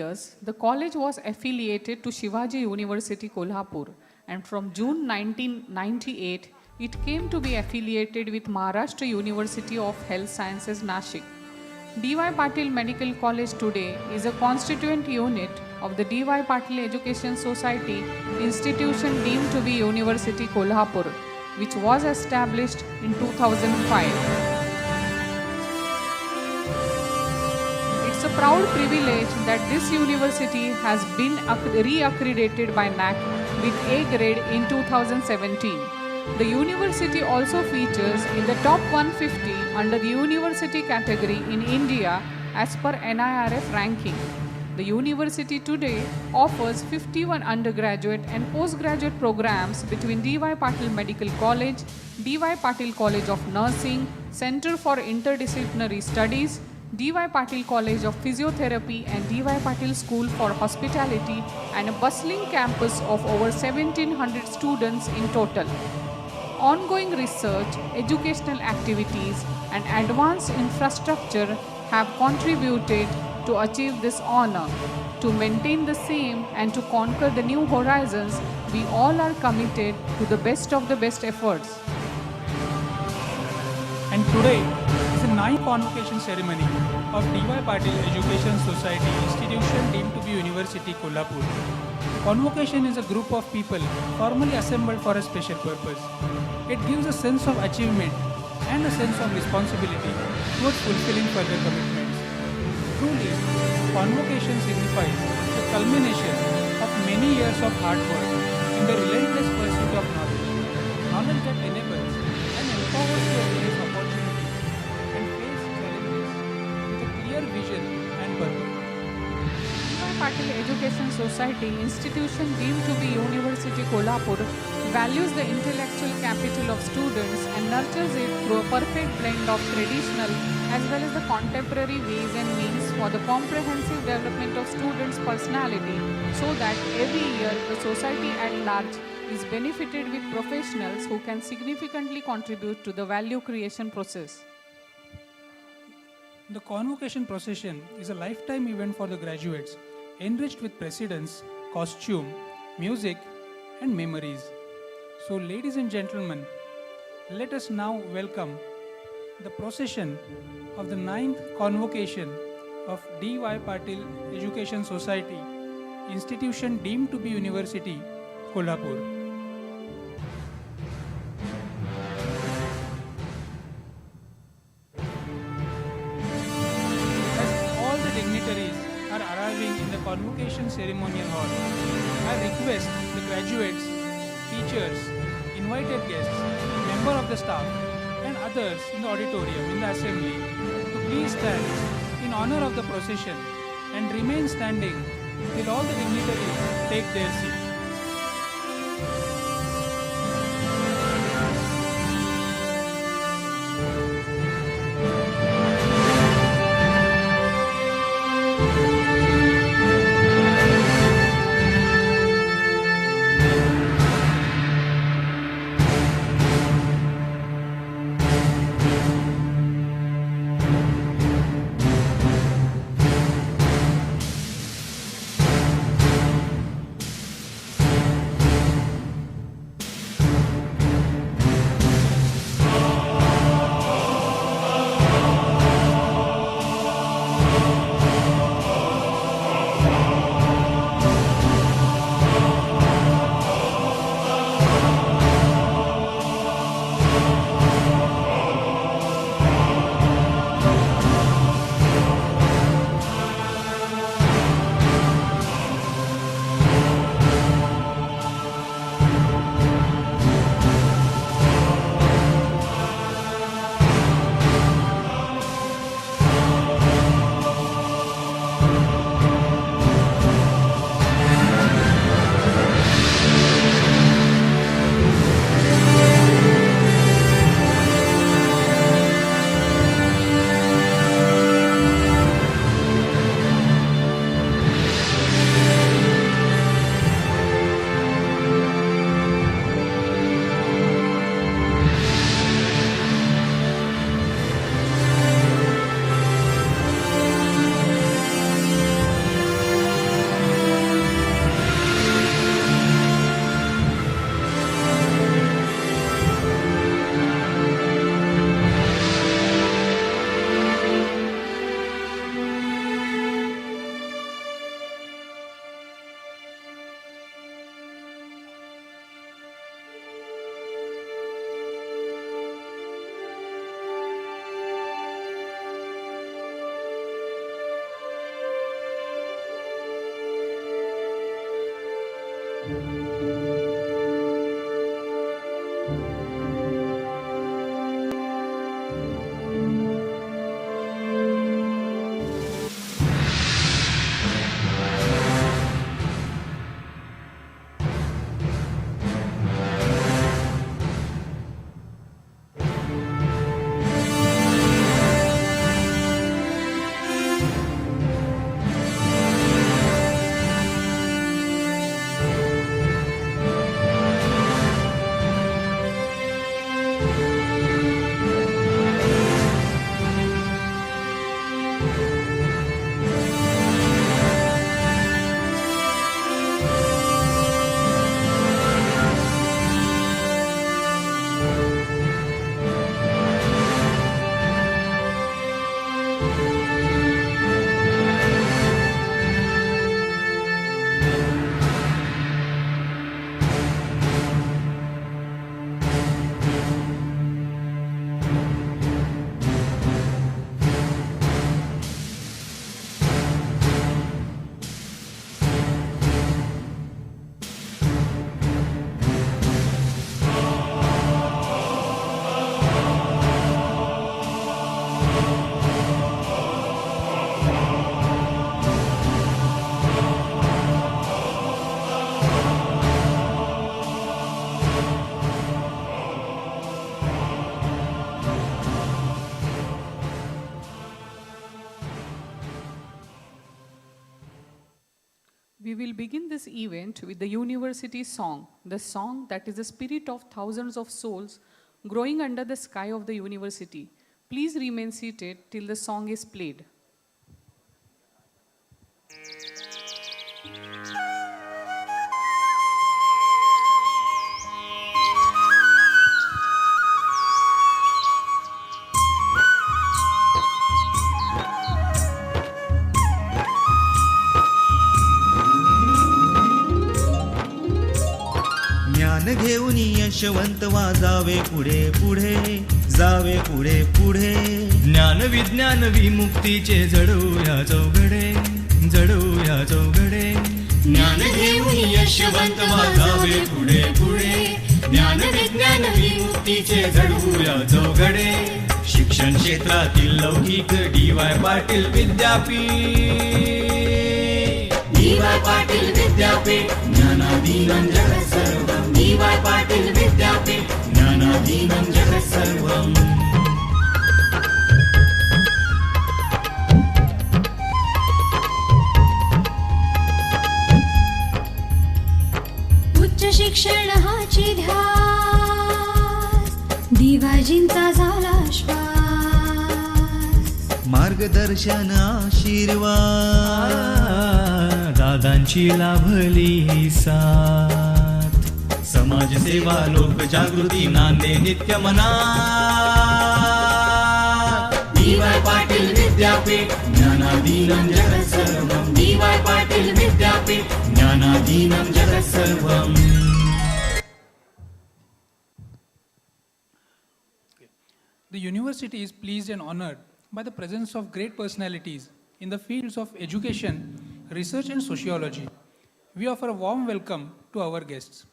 years, the college was affiliated to Shivaji University, Kolhapur, and from June 1998, it came to be affiliated with Maharashtra University of Health Sciences, Nashik. D.Y. Patil Medical College today is a constituent unit of the D.Y. Patil Education Society institution deemed to be University Kolhapur, which was established in 2005. It's a proud privilege that this university has been re-accredited by NAC with A grade in 2017. The university also features in the top 150 under the university category in India as per NIRF ranking. The university today offers 51 undergraduate and postgraduate programs between D.Y. Patil Medical College, D.Y. Patil College of Nursing, Center for Interdisciplinary Studies, D.Y. Patil College of Physiotherapy and D.Y. Patil School for Hospitality, and a bustling campus of over 1,700 students in total. Ongoing research, educational activities, and advanced infrastructure have contributed to achieve this honor. To maintain the same and to conquer the new horizons, we all are committed to the best of the best efforts. And today is the 9th convocation ceremony of D.Y. Patil Education Society institution deemed to be University Kolhapur. Convocation is a group of people formally assembled for a special purpose. It gives a sense of achievement and a sense of responsibility towards fulfilling further commitments. Truly, convocation signifies the culmination of many years of hard work in the relentless pursuit of knowledge that enables and empowers to embrace opportunities and face challenges with a clear vision and purpose. D.Y. Patil Education Society institution deemed to be University Kolhapur values the intellectual capital of students and nurtures it through a perfect blend of traditional as well as the contemporary ways and means for the comprehensive development of students' personality, so that every year the society at large is benefited with professionals who can significantly contribute to the value creation process. The convocation procession is a lifetime event for the graduates, enriched with precedence, costume, music, and memories. So, ladies and gentlemen, let us now welcome the procession of the 9th convocation of D.Y. Patil Education Society, institution deemed to be University, Kolhapur. As all the dignitaries are arriving in the convocation ceremonial hall, I request the graduates, teachers, invited guests, member of the staff, and others in the auditorium in the assembly to please stand in honor of the procession and remain standing till all the dignitaries take their seat. We will begin this event with the university song, the song that is the spirit of thousands of souls growing under the sky of the university. Please remain seated till the song is played. ज्ञान घेऊन यशवंत वाजावे पुढे पुढे जावे पुढे पुढे ज्ञान विज्ञान विमुक्तीचे जडूया चौघडे जडूया चौघडे ज्ञान घेऊन यशवंत वाजावे पुढे पुढे ज्ञान विज्ञान विमुक्तीचे जडूया चौघडे शिक्षण क्षेत्रातील लौकिक डी.वाय. पाटील विद्यापीठ डी.वाय. पाटील विद्यापीठ ज्ञानाधीनं जगत् सर्वं डी.वाय. पाटील विद्यापीठ ज्ञानाधीनं जगत् सर्वं उच्च शिक्षण हाची ध्यास दिवाजींचा झाला श्वास मार्गदर्शन आशीर्वाद दादांची लाभली साथ समाजसेवा लोकजागृती नांदे नित्य मनात डी.वाय. पाटील विद्यापीठ ज्ञानाधीनं जगत् सर्वं डी.वाय. पाटील विद्यापीठ ज्ञानाधीनं जगत् सर्वं The university is pleased and honored by the presence of great personalities in the fields of education, research and sociology. We offer a warm welcome to our guests.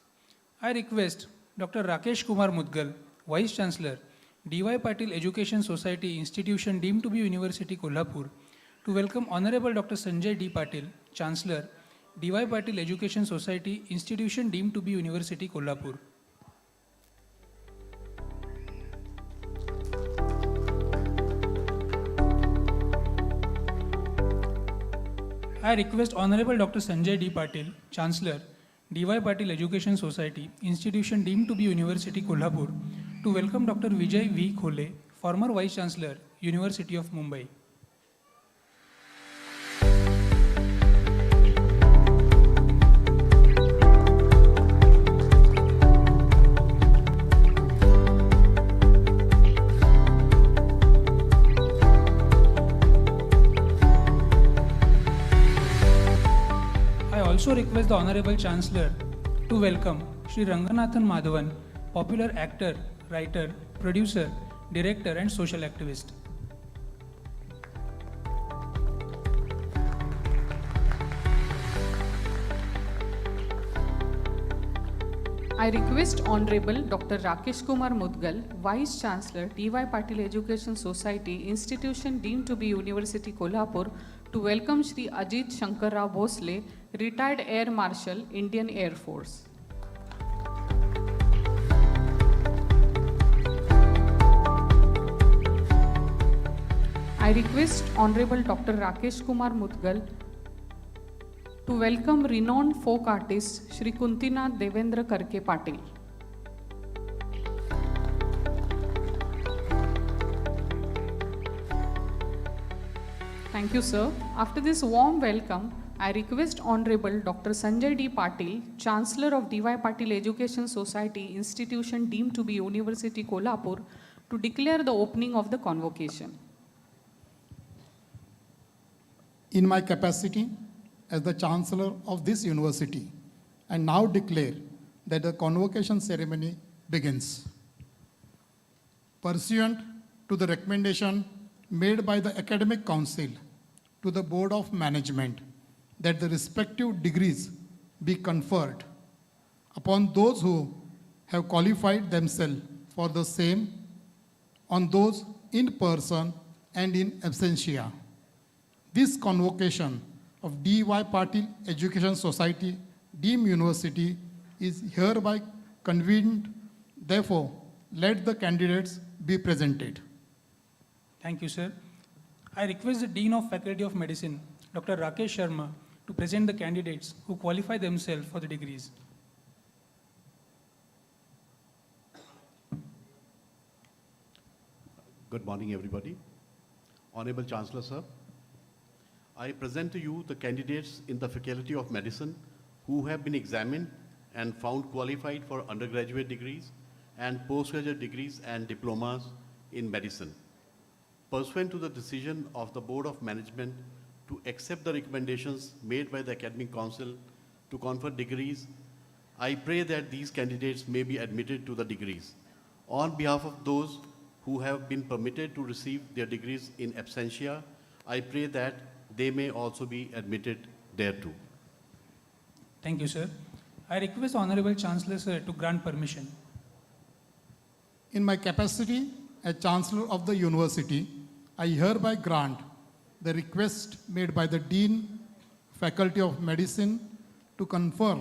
I request Dr. Rakesh Kumar Mudgal, Vice Chancellor, D.Y. Patil Education Society Institution deemed to be University Kolhapur, to welcome Honorable Dr. Sanjay D. Patil, Chancellor, D.Y. Patil Education Society Institution deemed to be University Kolhapur. I request Honorable Dr. Sanjay D. Patil, Chancellor, D.Y. Patil Education Society, Institution deemed to be University Kolhapur, to welcome Dr. Vijay V. Khole, former Vice Chancellor, University of Mumbai. I also request the Honorable Chancellor to welcome Shri Ranganathan Madhavan, popular actor, writer, producer, director and social activist. I request Honorable Dr. Rakesh Kumar Mudgal, Vice Chancellor, D.Y. Patil Education Society, institution deemed to be University Kolhapur, to welcome Shri Ajit Shankar Rao Bhosle, retired Air Marshal, Indian Air Force. I request Honorable Dr. Rakesh Kumar Mudgal to welcome renowned folk artist Shri Kuntinath Devendra Karke Patil. Thank you, sir. After this warm welcome, I request Honorable Dr. Sanjay D. Patil, Chancellor of D.Y. Patil Education Society, institution deemed to be University Kolhapur, to declare the opening of the convocation. In my capacity as the Chancellor of this university, I now declare that the convocation ceremony begins. Pursuant to the recommendation made by the Academic Council to the Board of Management that the respective degrees be conferred upon those who have qualified themselves for the same, on those in person and in absentia. This convocation of D.Y. Patil Education Society, deemed University, is hereby convened. Therefore, let the candidates be presented. Thank you, sir. I request the Dean of Faculty of Medicine, Dr. Rakesh Sharma, to present the candidates who qualify themselves for the degrees. Good morning, everybody. Honorable Chancellor, sir, I present to you the candidates in the Faculty of Medicine who have been examined and found qualified for undergraduate degrees and postgraduate degrees and diplomas in medicine. Pursuant to the decision of the Board of Management to accept the recommendations made by the Academic Council to confer degrees, I pray that these candidates may be admitted to the degrees. On behalf of those who have been permitted to receive their degrees in absentia, I pray that they may also be admitted thereto. Thank you, sir. I request Honorable Chancellor, sir, to grant permission. In my capacity as Chancellor of the University, I hereby grant the request made by the Dean, Faculty of Medicine, to confer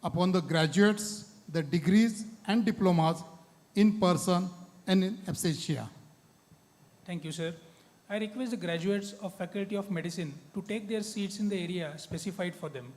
upon the graduates the degrees and diplomas in person and in absentia. Thank you, sir. I request the graduates of Faculty of Medicine to take their seats in the area specified for them.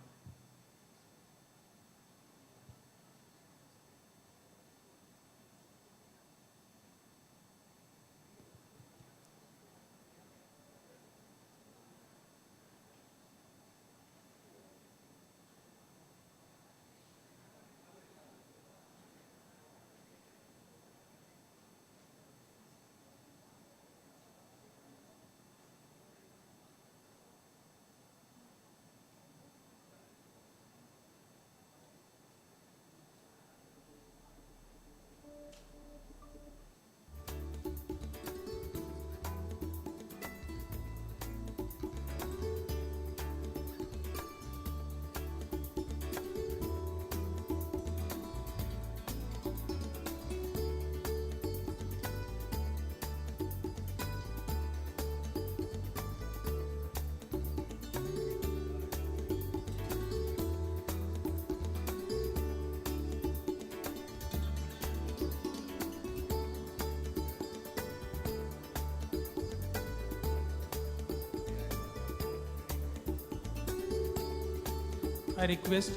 I request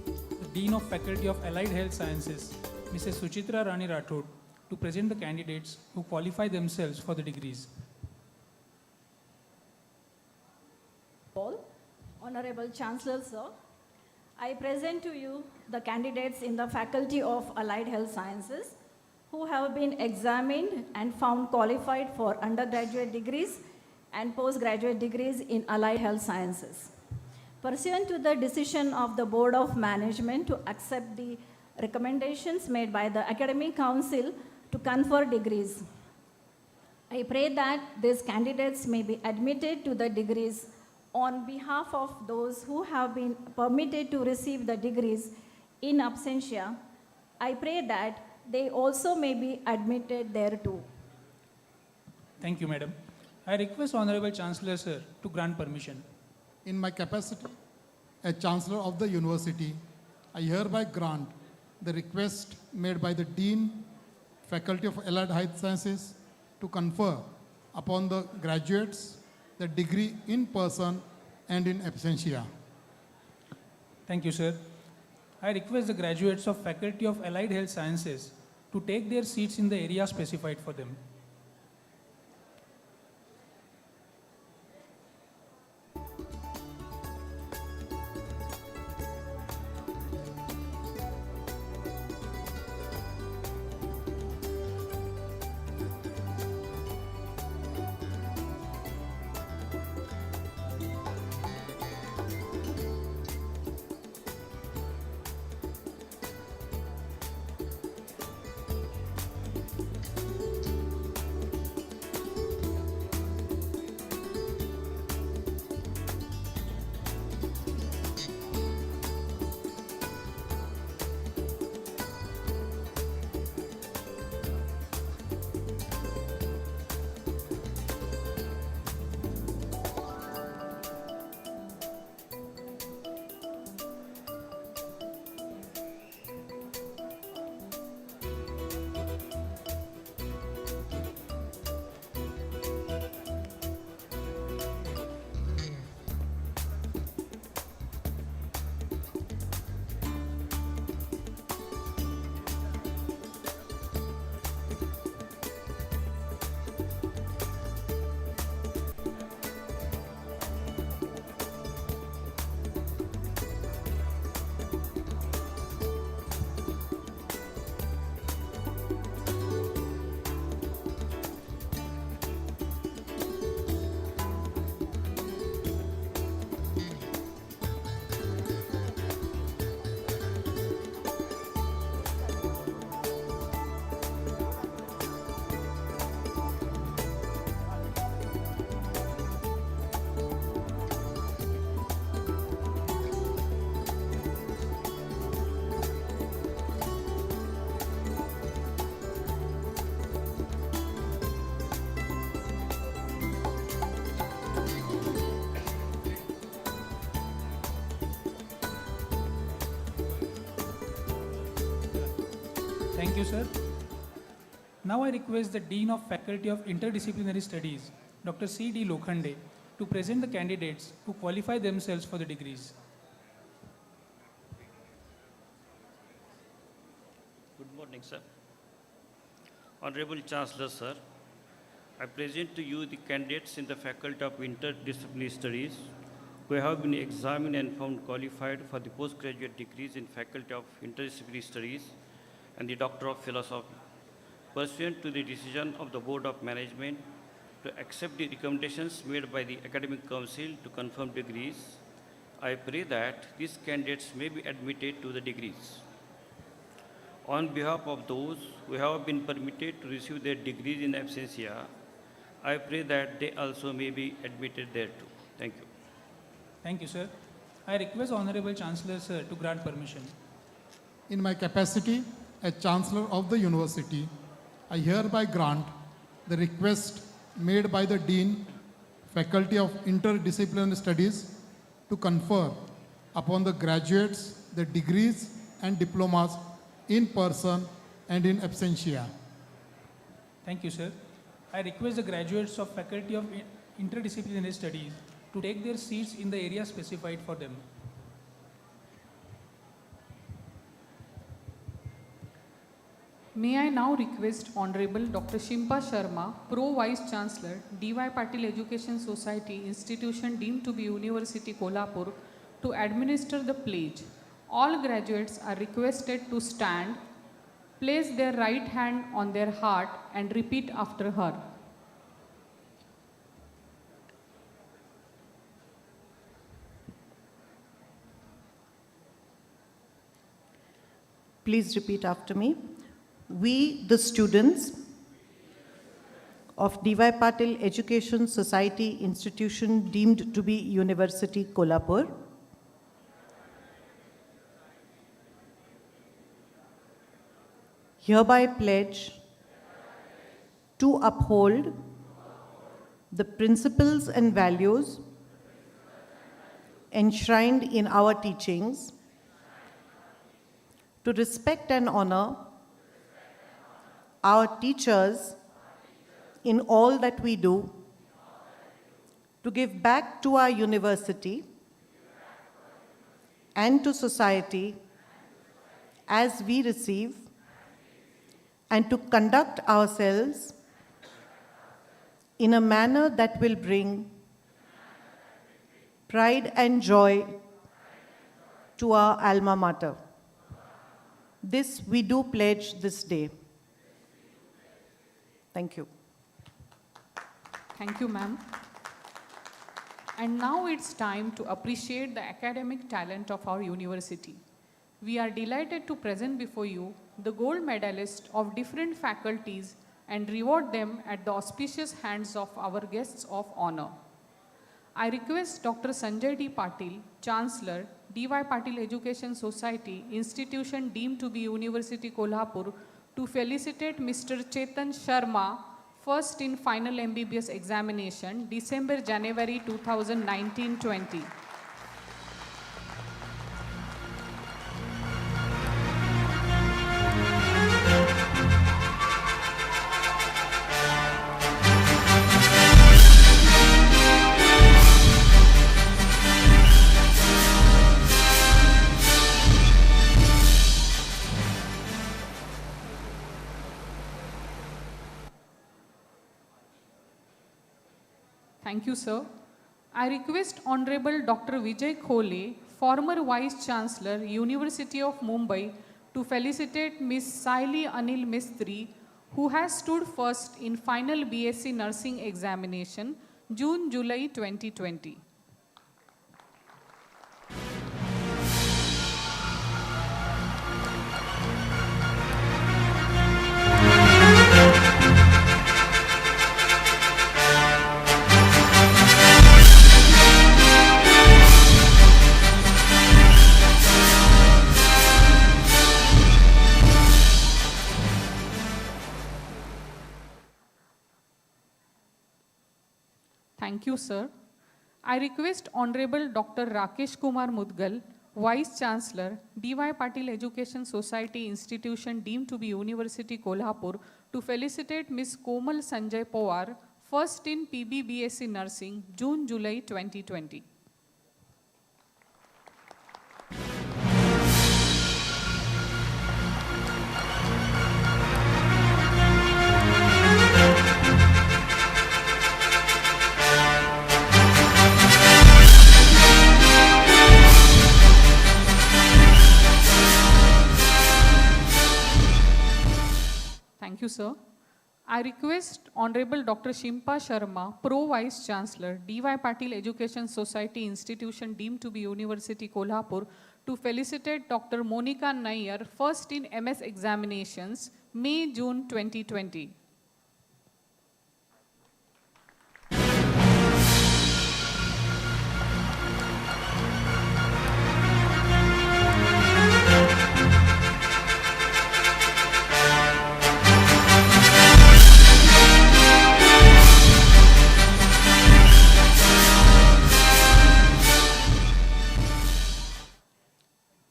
the Dean of Faculty of Allied Health Sciences, Mrs. Suchitra Rani Rathod, to present the candidates who qualify themselves for the degrees. All, Honorable Chancellor, sir, I present to you the candidates in the Faculty of Allied Health Sciences who have been examined and found qualified for undergraduate degrees and postgraduate degrees in Allied Health Sciences. Pursuant to the decision of the Board of Management to accept the recommendations made by the Academic Council to confer degrees, I pray that these candidates may be admitted to the degrees on behalf of those who have been permitted to receive the degrees in absentia, I pray that they also may be admitted there too. Thank you, Madam. I request Honorable Chancellor, sir, to grant permission. In my capacity as Chancellor of the University, I hereby grant the request made by the Dean, Faculty of Allied Health Sciences, to confer upon the graduates the degree in person and in absentia. Thank you, sir. I request the graduates of Faculty of Allied Health Sciences to take their seats in the area specified for them. Thank you, sir. Now I request the Dean of Faculty of Interdisciplinary Studies, Dr. C.D. Lokhande, to present the candidates who qualify themselves for the degrees. Good morning, sir. Honorable Chancellor, sir, I present to you the candidates in the Faculty of Interdisciplinary Studies who have been examined and found qualified for the postgraduate degrees in Faculty of Interdisciplinary Studies and the Doctor of Philosophy. Pursuant to the decision of the Board of Management to accept the recommendations made by the Academic Council to confirm degrees, I pray that these candidates may be admitted to the degrees. On behalf of those who have been permitted to receive their degrees in absentia, I pray that they also may be admitted thereto. Thank you. Thank you, sir. I request Honorable Chancellor, sir, to grant permission. In my capacity as Chancellor of the University, I hereby grant the request made by the Dean, Faculty of Interdisciplinary Studies, to confer upon the graduates the degrees and diplomas in person and in absentia. Thank you, sir. I request the graduates of Faculty of Interdisciplinary Studies to take their seats in the area specified for them. May I now request Honorable Dr. Shimpa Sharma, Pro Vice Chancellor, D.Y. Patil Education Society, institution deemed to be University Kolhapur, to administer the pledge. All graduates are requested to stand, place their right hand on their heart and repeat after her. Please repeat after me. We, the students of D.Y. Patil Education Society institution deemed to be University hereby pledge to uphold the principles and values enshrined in our teachings, to respect and honor our teachers in all that we do, to give back to our university and to society as we receive, and to conduct ourselves in a manner that will bring pride and joy to our alma mater. This we do pledge this day. Thank you. Thank you, ma'am. And now it's time to appreciate the academic talent of our university. We are delighted to present before you the gold medalists of different faculties and reward them at the auspicious hands of our guests of honor. I request Dr. Sanjay D. Patil, Chancellor, D.Y. Patil Education Society, institution deemed to be University Kolhapur, to felicitate Mr. Chetan Sharma, first in final MBBS examination, December-January 2019-20. Thank you, sir. I request Honorable Dr. Vijay Khole, former Vice Chancellor, University of Mumbai, to felicitate Ms. Saili Anil Mistry, who has stood first in final BSc Nursing examination, June-July 2020. Thank you, sir. I request Honorable Dr. Rakesh Kumar Mudgal, Vice Chancellor, D.Y. Patil Education Society institution deemed to be University Kolhapur, to felicitate Ms. Komal Sanjay Pawar, first in PB-BSc Nursing, June-July 2020. Thank you, sir. I request Honorable Dr. Shimpa Sharma, Pro Vice Chancellor, D.Y. Patil Education Society institution deemed to be University Kolhapur, to felicitate Dr. Monica Nair, first in MS examinations, May-June 2020.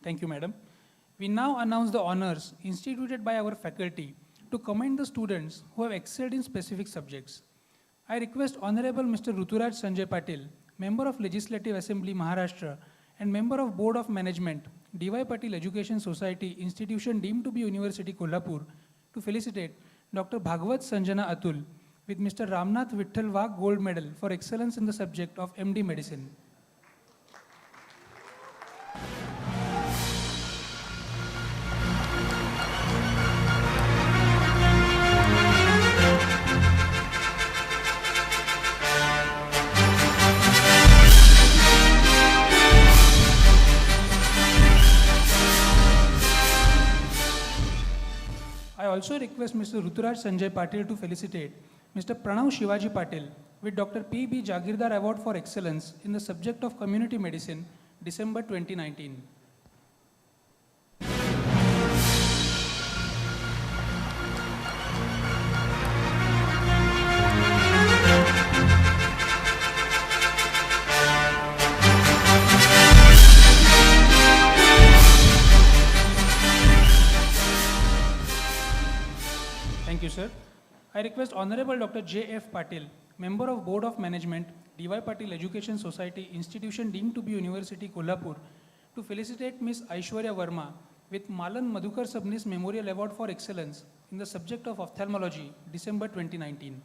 Thank you, madam. We now announce the honors instituted by our faculty to commend the students who have excelled in specific subjects. I request Honorable Mr. Ruturaj Sanjay Patil, Member of Legislative Assembly, Maharashtra, and Member of Board of Management, D.Y. Patil Education Society, institution deemed to be University Kolhapur, to felicitate Dr. Bhagwat Sanjana Atul with Mr. Ramnath Vittal Wagh Gold Medal for excellence in the subject of MD Medicine. I also request Mr. Ruturaj Sanjay Patil to felicitate Mr. Pranav Shivaji Patil with Dr. P.B. Jagirdar Award for Excellence in the subject of Community Medicine, December 2019. sir. I request Honorable Dr. J.F. Patil, Member of Board of Management, D.Y. Patil Education Society, Institution deemed to be University, Kolhapur, to felicitate Ms. Aishwarya Verma with Malan Madhukar Sabnis Memorial Award for Excellence in the subject of Ophthalmology, December 2019.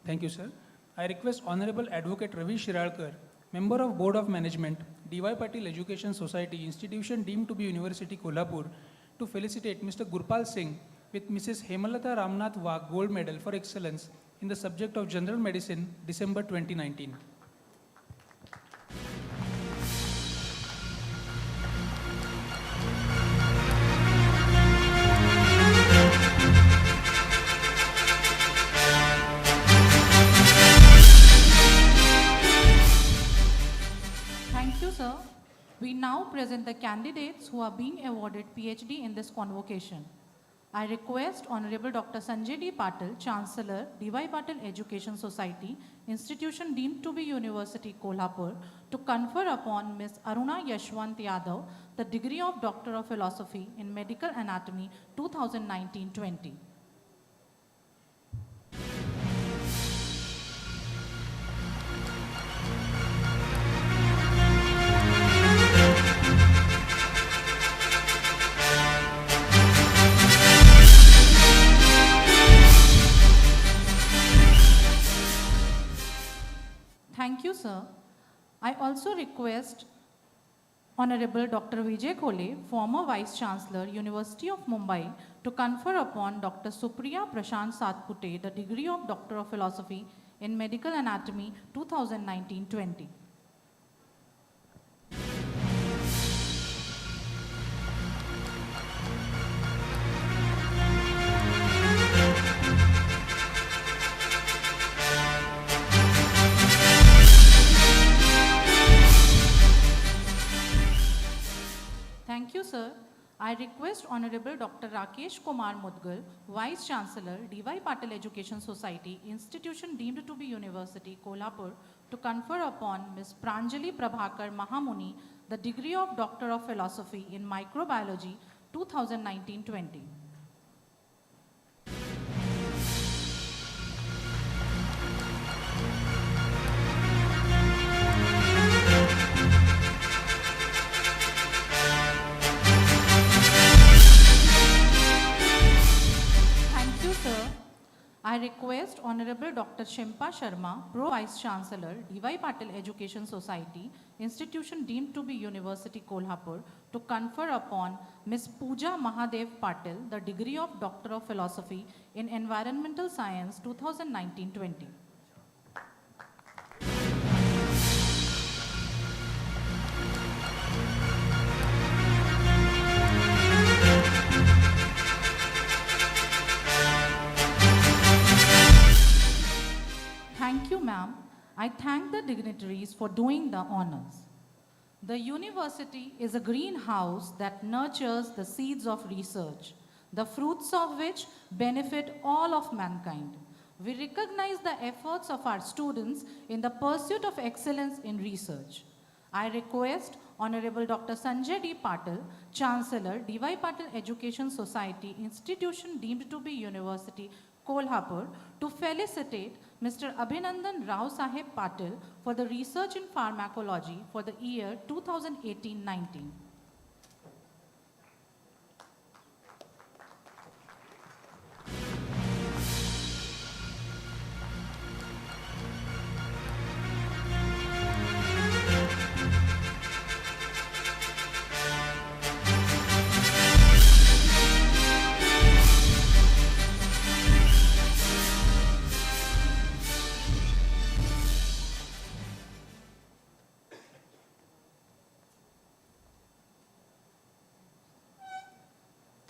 Thank you, sir. I request Honorable Advocate Ravi Shiralkar, Member of Board of Management, D.Y. Patil Education Society, Institution deemed to be University, Kolhapur, to felicitate Mr. Gurpal Singh with Mrs. Hemalata Ramnath Wagh Gold Medal for Excellence in the subject of General Medicine, December 2019. Thank you, sir. We now present the candidates who are being awarded PhD in this convocation. I request Honorable Dr. Sanjay D. Patil, Chancellor, D.Y. Patil Education Society, Institution deemed to be University, Kolhapur, to confer upon Ms. Aruna Yashwant Yadav the degree of Doctor of Philosophy in Medical Anatomy 2019-20. Thank you, sir. I also request Honorable Dr. Vijay Khole, former Vice Chancellor, University of Mumbai, to confer upon Dr. Supriya Prashant Satpute the degree of Doctor of Philosophy in Medical Anatomy 2019-20. Thank you, sir. I request Honorable Dr. Rakesh Kumar Mudgal, Vice Chancellor, D.Y. Patil Education Society, Institution deemed to be University, Kolhapur, to confer upon Ms. Pranjali Prabhakar Mahamuni the degree of Doctor of Philosophy in Microbiology 2019-20. Thank you, sir. I request Honorable Dr. Shimpa Sharma, Pro Vice Chancellor, D.Y. Patil Education Society, Institution deemed to be University, Kolhapur, to confer upon Ms. Pooja Mahadev Patil the degree of Doctor of Philosophy in Environmental Science 2019-20. Thank you, ma'am. I thank the dignitaries for doing the honors. The university is a greenhouse that nurtures the seeds of research, the fruits of which benefit all of mankind. We recognize the efforts of our students in the pursuit of excellence in research. I request Honorable Dr. Sanjay D. Patil, Chancellor, D.Y. Patil Education Society, Institution deemed to be University, Kolhapur, to felicitate Mr. Abhinandan Rao Saheb Patil for the research in pharmacology for the year 2018-19.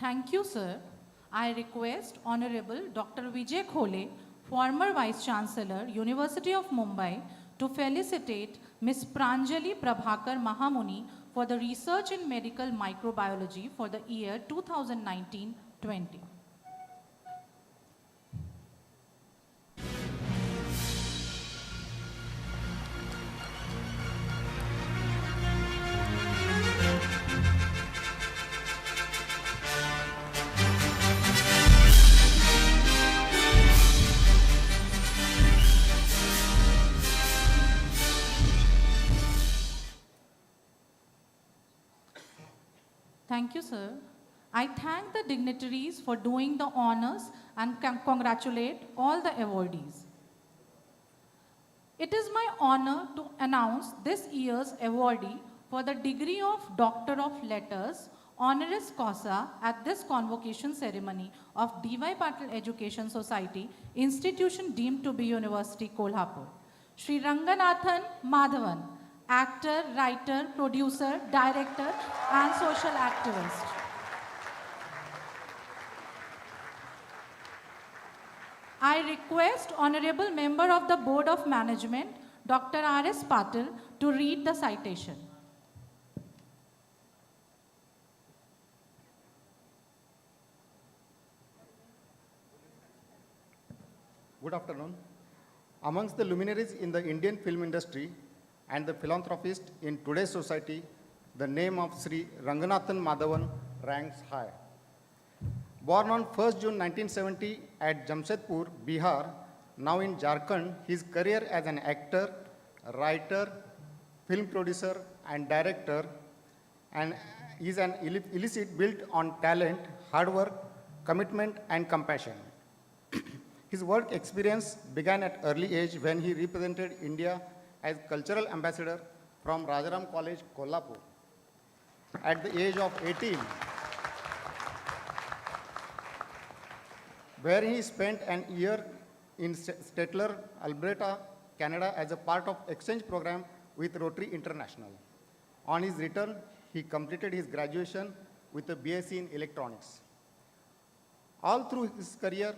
Thank you, sir. I request Honorable Dr. Vijay Khole, former Vice Chancellor, University of Mumbai, to felicitate Ms. Pranjali Prabhakar Mahamuni for the research in medical microbiology for the year 2019-20. Thank you, sir. I thank the dignitaries for doing the honors and congratulate all the awardees. It is my honor to announce this year's awardee for the degree of Doctor of Letters, honoris causa, at this convocation ceremony of D.Y. Patil Education Society, institution deemed to be University, Kolhapur. Shri Ranganathan Madhavan, actor, writer, producer, director, and social activist. I request Honorable Member of the Board of Management, Dr. R.S. Patil, to read the citation. Good afternoon. Amongst the luminaries in the Indian film industry and the philanthropist in today's society, the name of Sri Ranganathan Madhavan ranks high. Born on 1st June 1970 at Jamshedpur, Bihar, now in Jharkhand, his career as an actor, writer, film producer, and director, and is an illicit built on talent, hard work, commitment, and compassion. His work experience began at early age when he represented India as cultural ambassador from Rajaram College, Kolhapur. At the age of 18, where he spent an year in Stettler, Alberta, Canada as a part of exchange program with Rotary International. On his return, he completed his graduation with a BSc in electronics. All through his career,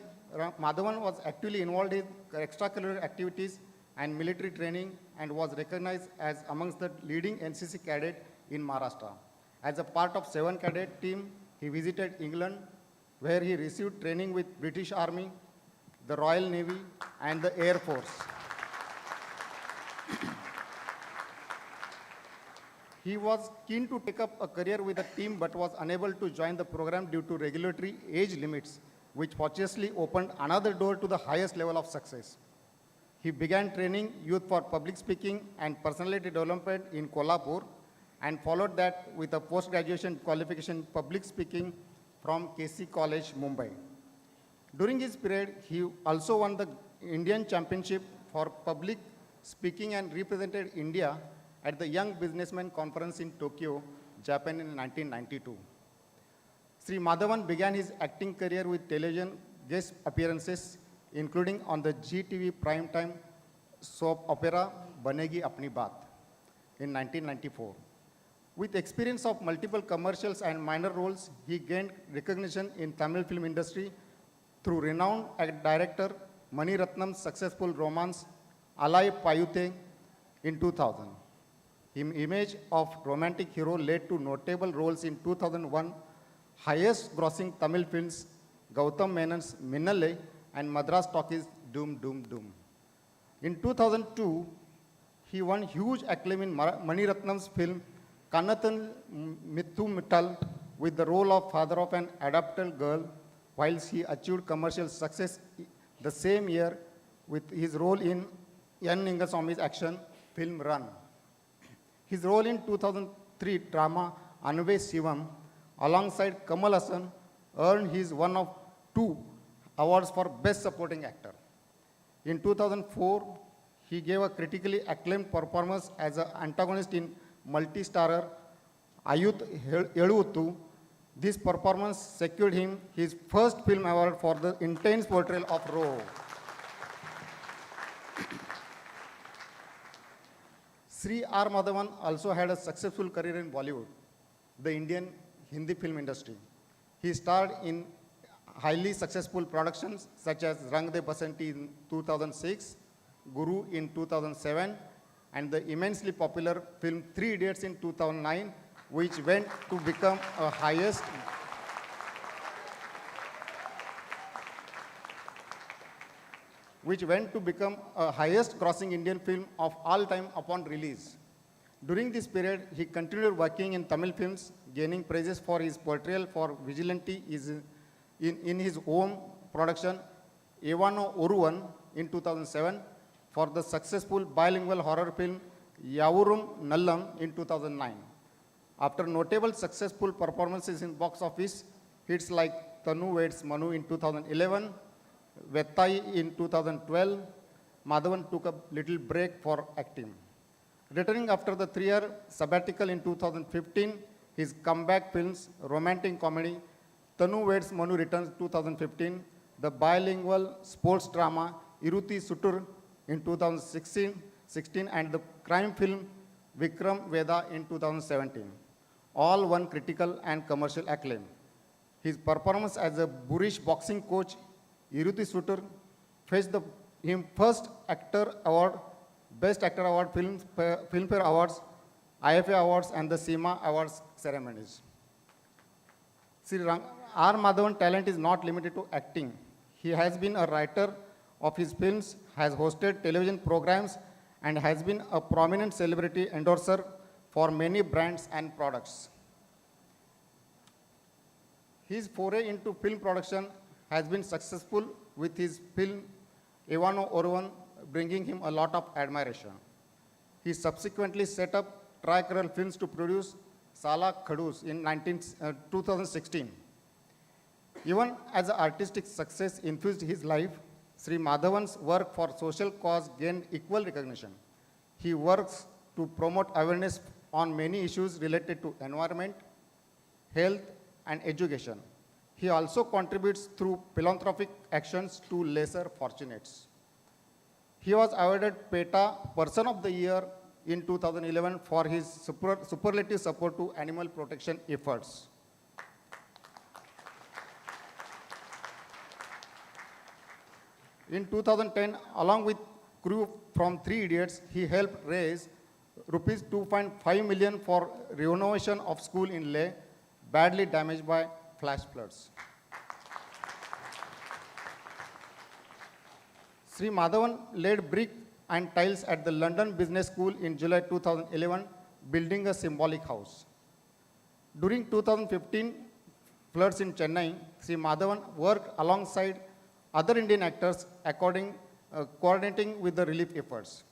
Madhavan was actively involved in extracurricular activities and military training and was recognized as amongst the leading NCC cadet in Maharashtra. As a part of 7 cadet team, he visited England, where he received training with British Army, the Royal Navy, and the Air Force. He was keen to take up a career with a team but was unable to join the program due to regulatory age limits, which fortuitously opened another door to the highest level of success. He began training youth for public speaking and personality development in Kolhapur and followed that with a post-graduation qualification in public speaking from KC College, Mumbai. During his period, he also won the Indian Championship for public speaking and represented India at the Young Businessman Conference in Tokyo, Japan in 1992. Sri Madhavan began his acting career with television guest appearances, including on the GTV primetime soap opera Banegi Apni Baat in 1994. With experience of multiple commercials and minor roles, he gained recognition in Tamil film industry through renowned director Mani Ratnam's successful romance Alai Payute in 2000. His image of romantic hero led to notable roles in 2001 highest grossing Tamil films Gautam Menon's Minnalle and Madras Talkies Doom Doom Doom. In 2002, he won huge acclaim in Mani Ratnam's film Kannathan Mithu Mittal with the role of father of an adopted girl, whilst he achieved commercial success the same year with his role in N. Ningaswamy's action film Run. His role in 2003 drama Anve Shivam alongside Kamal Hassan earned his one of 2 awards for Best Supporting Actor. In 2004, he gave a critically acclaimed performance as an antagonist in multi-starrer Ayut Eluttu. This performance secured him his first film award for the intense portrayal of Ro. Sri R. Madhavan also had a successful career in Bollywood, the Indian Hindi film industry. He starred in highly successful productions such as Rang De Basanti in 2006, Guru in 2007, and the immensely popular film Three Idiots in 2009, which went to become a highest highest grossing Indian film of all time upon release. During this period, he continued working in Tamil films, gaining praises for his portrayal for vigilante in his own production, Evano Oruvan in 2007, for the successful bilingual horror film Yavurum Nallam in 2009. After notable successful performances in box office, hits like Tanu Weds Manu in 2011, Vettai in 2012, Madhavan took a little break for acting. Returning after the 3-year sabbatical in 2015, his comeback films, romantic comedy, Tanu Weds Manu returns 2015, the bilingual sports drama Iruthi Sutur in 2016, and the crime film Vikram Veda in 2017. All won critical and commercial acclaim. His performance as a boorish boxing coach, Iruthi Sutur, fetched him first actor award, Best Actor Award, Filmfare Awards, IFA Awards, and the SEMA Awards ceremonies. Sri R. Madhavan talent is not limited to acting. He has been a writer of his films, has hosted television programs, and has been a prominent celebrity endorser for many brands and products. His foray into film production has been successful, with his film Evano Oruvan bringing him a lot of admiration. He subsequently set up Tricaral Films to produce Sala Khadus in 2016. Even as artistic success infused his life, Sri Madhavan's work for social cause gained equal recognition. He works to promote awareness on many issues related to environment, health, and education. He also contributes through philanthropic actions to lesser fortunates. He was awarded PETA Person of the Year in 2011 for his superlative support to animal protection efforts. In 2010, along with crew from Three Idiots, he helped raise rupees 2.5 million for renovation of school in Leh, badly damaged by flash floods. Sri Madhavan laid brick and tiles at the London Business School in July 2011, building a symbolic house. During 2015 floods in Chennai, Sri Madhavan worked alongside other Indian actors coordinating with the relief efforts.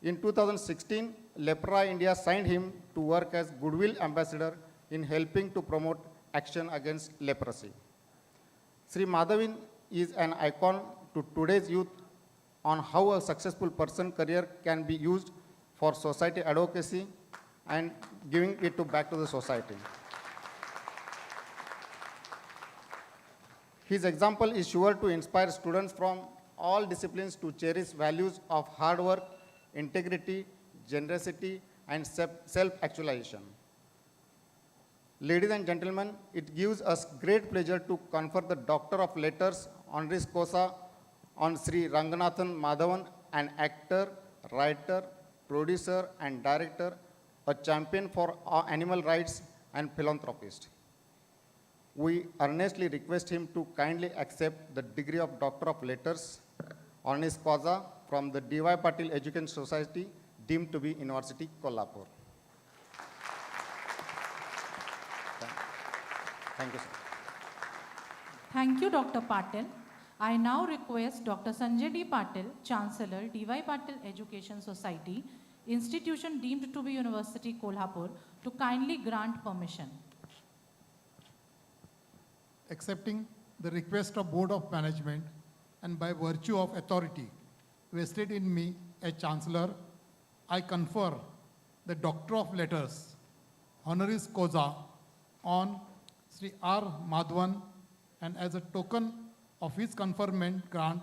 In 2016, Lepra India signed him to work as Goodwill Ambassador in helping to promote action against leprosy. Sri Madhavan is an icon to today's youth on how a successful person's career can be used for society advocacy and giving it back to the society. His example is sure to inspire students from all disciplines to cherish values of hard work, integrity, generosity, and self-actualization. Ladies and gentlemen, it gives us great pleasure to confer the Doctor of Letters honoris causa on Sri Ranganathan Madhavan, an actor, writer, producer, and director, a champion for animal rights and philanthropist. We earnestly request him to kindly accept the degree of Doctor of Letters honoris causa from the D.Y. Patil Education Society, deemed to be University Kolhapur. Thank you, sir. Thank you, Dr. Patil. I now request Dr. Sanjay D. Patil, Chancellor, D.Y. Patil Education Society, institution deemed to be University Kolhapur, to kindly grant permission. Accepting the request of Board of Management and by virtue of authority vested in me as Chancellor, I confer the Doctor of Letters honoris causa on Sri R. Madhavan, and as a token of his conferment grant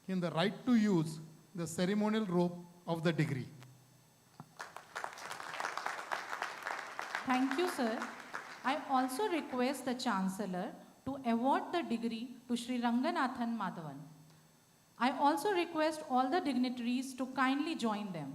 him the right to use the ceremonial robe of the degree. Thank you, sir. I also request the Chancellor to award the degree to Sri Ranganathan Madhavan. I also request all the dignitaries to kindly join them.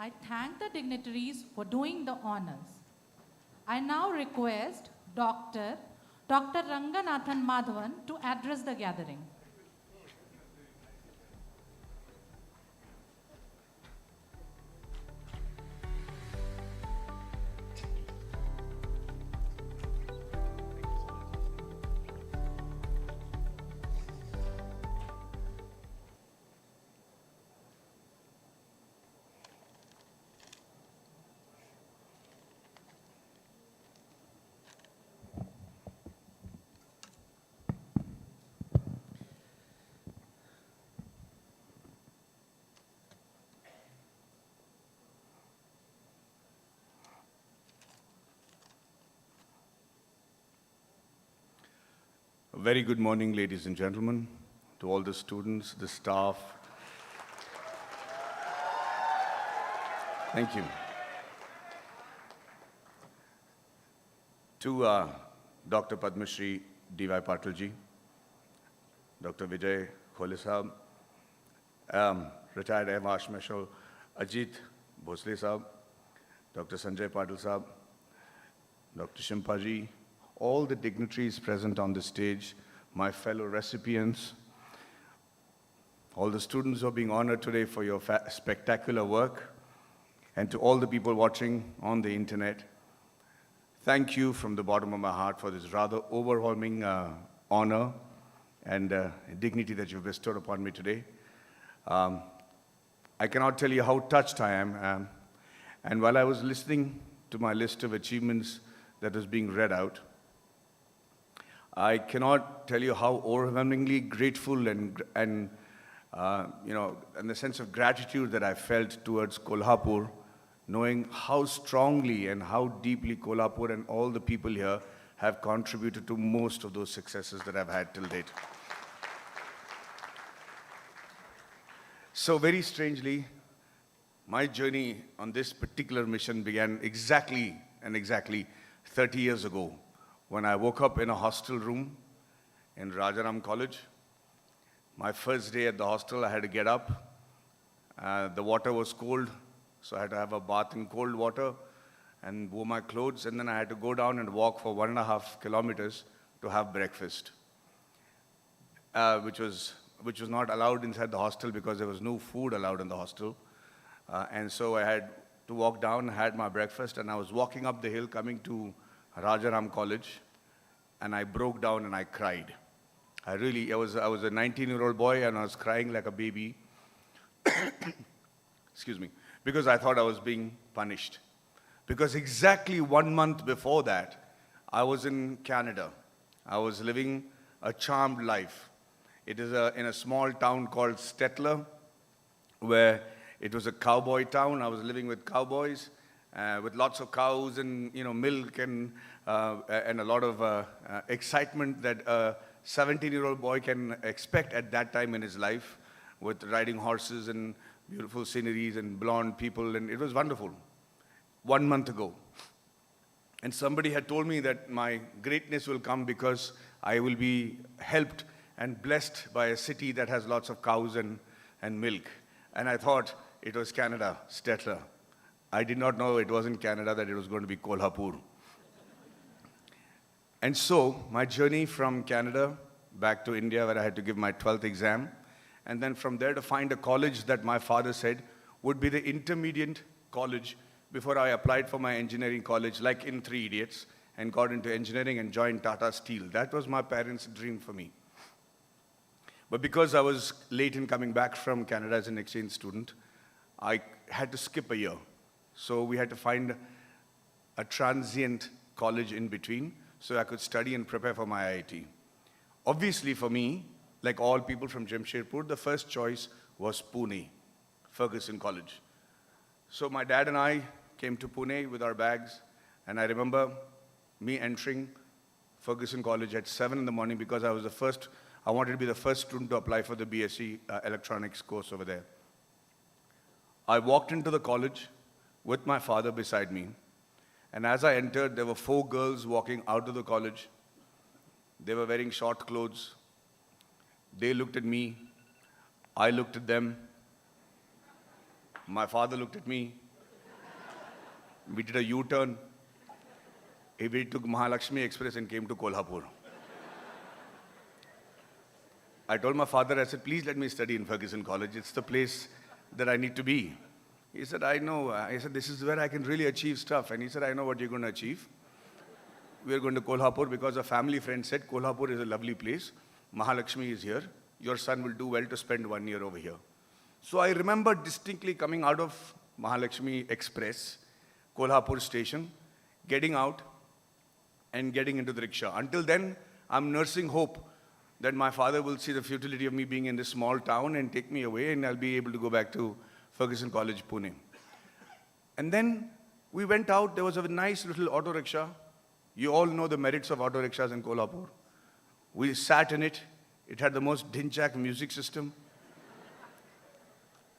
I thank the dignitaries for doing the honors. I now request Dr. Ranganathan Madhavan to address the gathering. A very good morning, ladies and gentlemen, to all the students, the staff. Thank you. To Dr. Padma Shri D.Y. Patilji, Dr. Vijay Khole Sahab, retired Air Marshal Ajit Bhosle Sahab, Dr. Sanjay Patil Sahab, Dr. Shimpaji, all the dignitaries present on the stage, my fellow recipients, all the students who are being honored today for your spectacular work, and to all the people watching on the internet, thank you from the bottom of my heart for this rather overwhelming honor and dignity that you've bestowed upon me today. I cannot tell you how touched I am. And while I was listening to my list of achievements that was being read out, I cannot tell you how overwhelmingly grateful and the sense of gratitude that I felt towards Kolhapur, knowing how strongly and how deeply Kolhapur and all the people here have contributed to most of those successes that I've had till date. So very strangely, my journey on this particular mission began exactly 30 years ago, when I woke up in a hostel room in Rajaram College. My first day at the hostel, I had to get up. The water was cold, so I had to have a bath in cold water and wore my clothes, and then I had to go down and walk for 1.5 kilometers to have breakfast, which was not allowed inside the hostel because there was no food allowed in the hostel. And so I had to walk down, had my breakfast, and I was walking up the hill coming to Rajaram College, and I broke down and I cried. I was a 19-year-old boy and I was crying like a baby, excuse me, because I thought I was being punished. Because exactly 1 month before that, I was in Canada. I was living a charmed life. It is in a small town called Stettler, where it was a cowboy town. I was living with cowboys, with lots of cows and milk and a lot of excitement that a 17-year-old boy can expect at that time in his life, with riding horses and beautiful sceneries and blonde people, and it was wonderful. 1 month ago. And somebody had told me that my greatness will come because I will be helped and blessed by a city that has lots of cows and milk. And I thought it was Canada, Stettler. I did not know it was in Canada that it was going to be Kolhapur. And so my journey from Canada back to India, where I had to give my 12th exam, and then from there to find a college that my father said would be the intermediate college before I applied for my engineering college, like in Three Idiots, and got into engineering and joined Tata Steel. That was my parents' dream for me. But because I was late in coming back from Canada as an exchange student, I had to skip a year. So we had to find a transient college in between so I could study and prepare for my IIT. Obviously for me, like all people from Jamshedpur, the first choice was Pune, Ferguson College. So my dad and I came to Pune with our bags, and I remember me entering Ferguson College at 7 in the morning because I wanted to be the first student to apply for the BSc electronics course over there. I walked into the college with my father beside me, and as I entered, there were 4 girls walking out of the college. They were wearing short clothes. They looked at me. I looked at them. My father looked at me. We did a U-turn. We took Mahalakshmi Express and came to Kolhapur. I told my father, I said, please let me study in Ferguson College. It's the place that I need to be. He said, I know. I said, this is where I can really achieve stuff. And he said, I know what you're going to achieve. We are going to Kolhapur because a family friend said, Kolhapur is a lovely place. Mahalakshmi is here. Your son will do well to spend 1 year over here. So I remember distinctly coming out of Mahalakshmi Express, Kolhapur station, getting out and getting into the rickshaw. Until then, I'm nursing hope that my father will see the futility of me being in this small town and take me away and I'll be able to go back to Ferguson College, Pune. And then we went out. There was a nice little auto rickshaw. You all know the merits of auto rickshaws in Kolhapur. We sat in it. It had the most dinchak music system.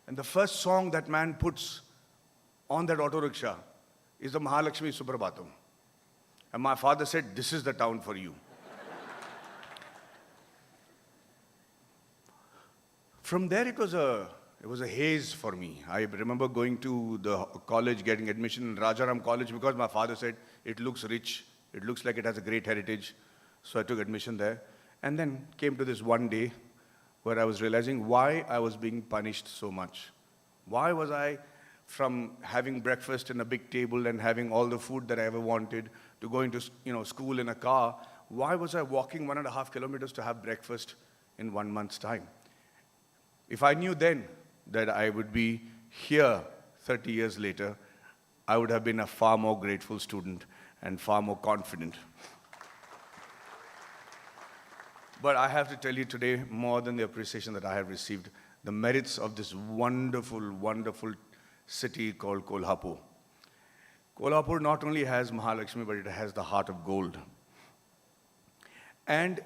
And the first song that man puts on that auto rickshaw is the Mahalakshmi Suprabhatam. And my father said, this is the town for you. From there, it was a haze for me. I remember going to the college, getting admission in Rajaram College because my father said, it looks rich. It looks like it has a great heritage. So I took admission there. And then came to this one day where I was realizing why I was being punished so much. Why was I, from having breakfast in a big table and having all the food that I ever wanted, to going to school in a car, why was I walking 1.5 kilometers to have breakfast in 1 month's time? If I knew then that I would be here 30 years later, I would have been a far more grateful student and far more confident. But I have to tell you today, more than the appreciation that I have received, the merits of this wonderful, wonderful city called Kolhapur. Kolhapur not only has Mahalakshmi, but it has the heart of gold. And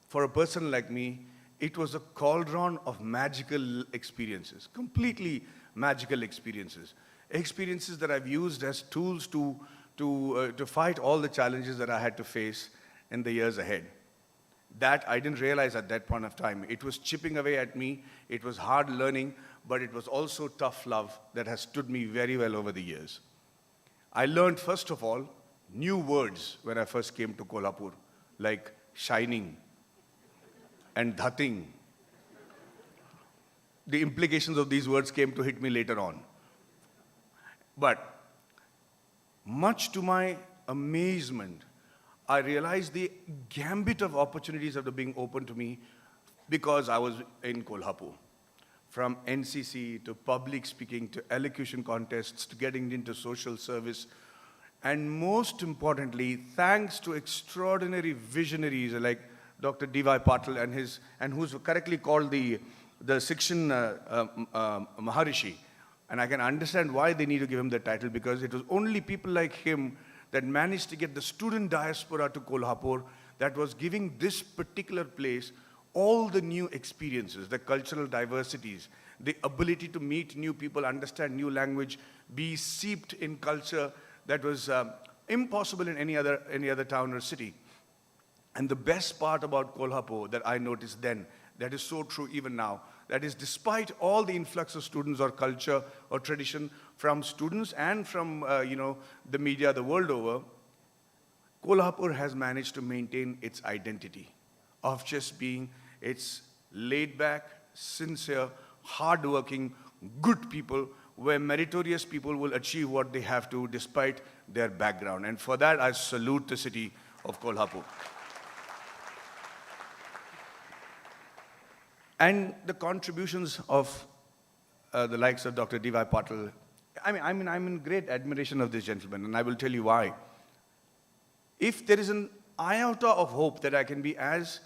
for a person like me, it was a cauldron of magical experiences, completely magical experiences. Experiences that I've used as tools to fight all the challenges that I had to face in the years ahead. That I didn't realize at that point of time. It was chipping away at me. It was hard learning, but it was also tough love that has stood me very well over the years. I learned, first of all, new words when I first came to Kolhapur, like shining and dhating. The implications of these words came to hit me later on. But much to my amazement, I realized the gambit of opportunities that were being opened to me because I was in Kolhapur. From NCC to public speaking to elocution contests to getting into social service. And most importantly, thanks to extraordinary visionaries like Dr. D.Y. Patil and who's correctly called the Sikshan Maharishi. And I can understand why they need to give him the title, because it was only people like him that managed to get the student diaspora to Kolhapur that was giving this particular place all the new experiences, the cultural diversities, the ability to meet new people, understand new language, be seeped in culture that was impossible in any other town or city. And the best part about Kolhapur that I noticed then, that is so true even now, that is despite all the influx of students or culture or tradition from students and from the media the world over, Kolhapur has managed to maintain its identity of just being its laid-back, sincere, hard-working, good people, where meritorious people will achieve what they have to despite their background. And for that, I salute the city of Kolhapur. And the contributions of the likes of Dr. D.Y. Patil, I'm in great admiration of this gentleman, and I will tell you why. If there is an iota of hope that I can be as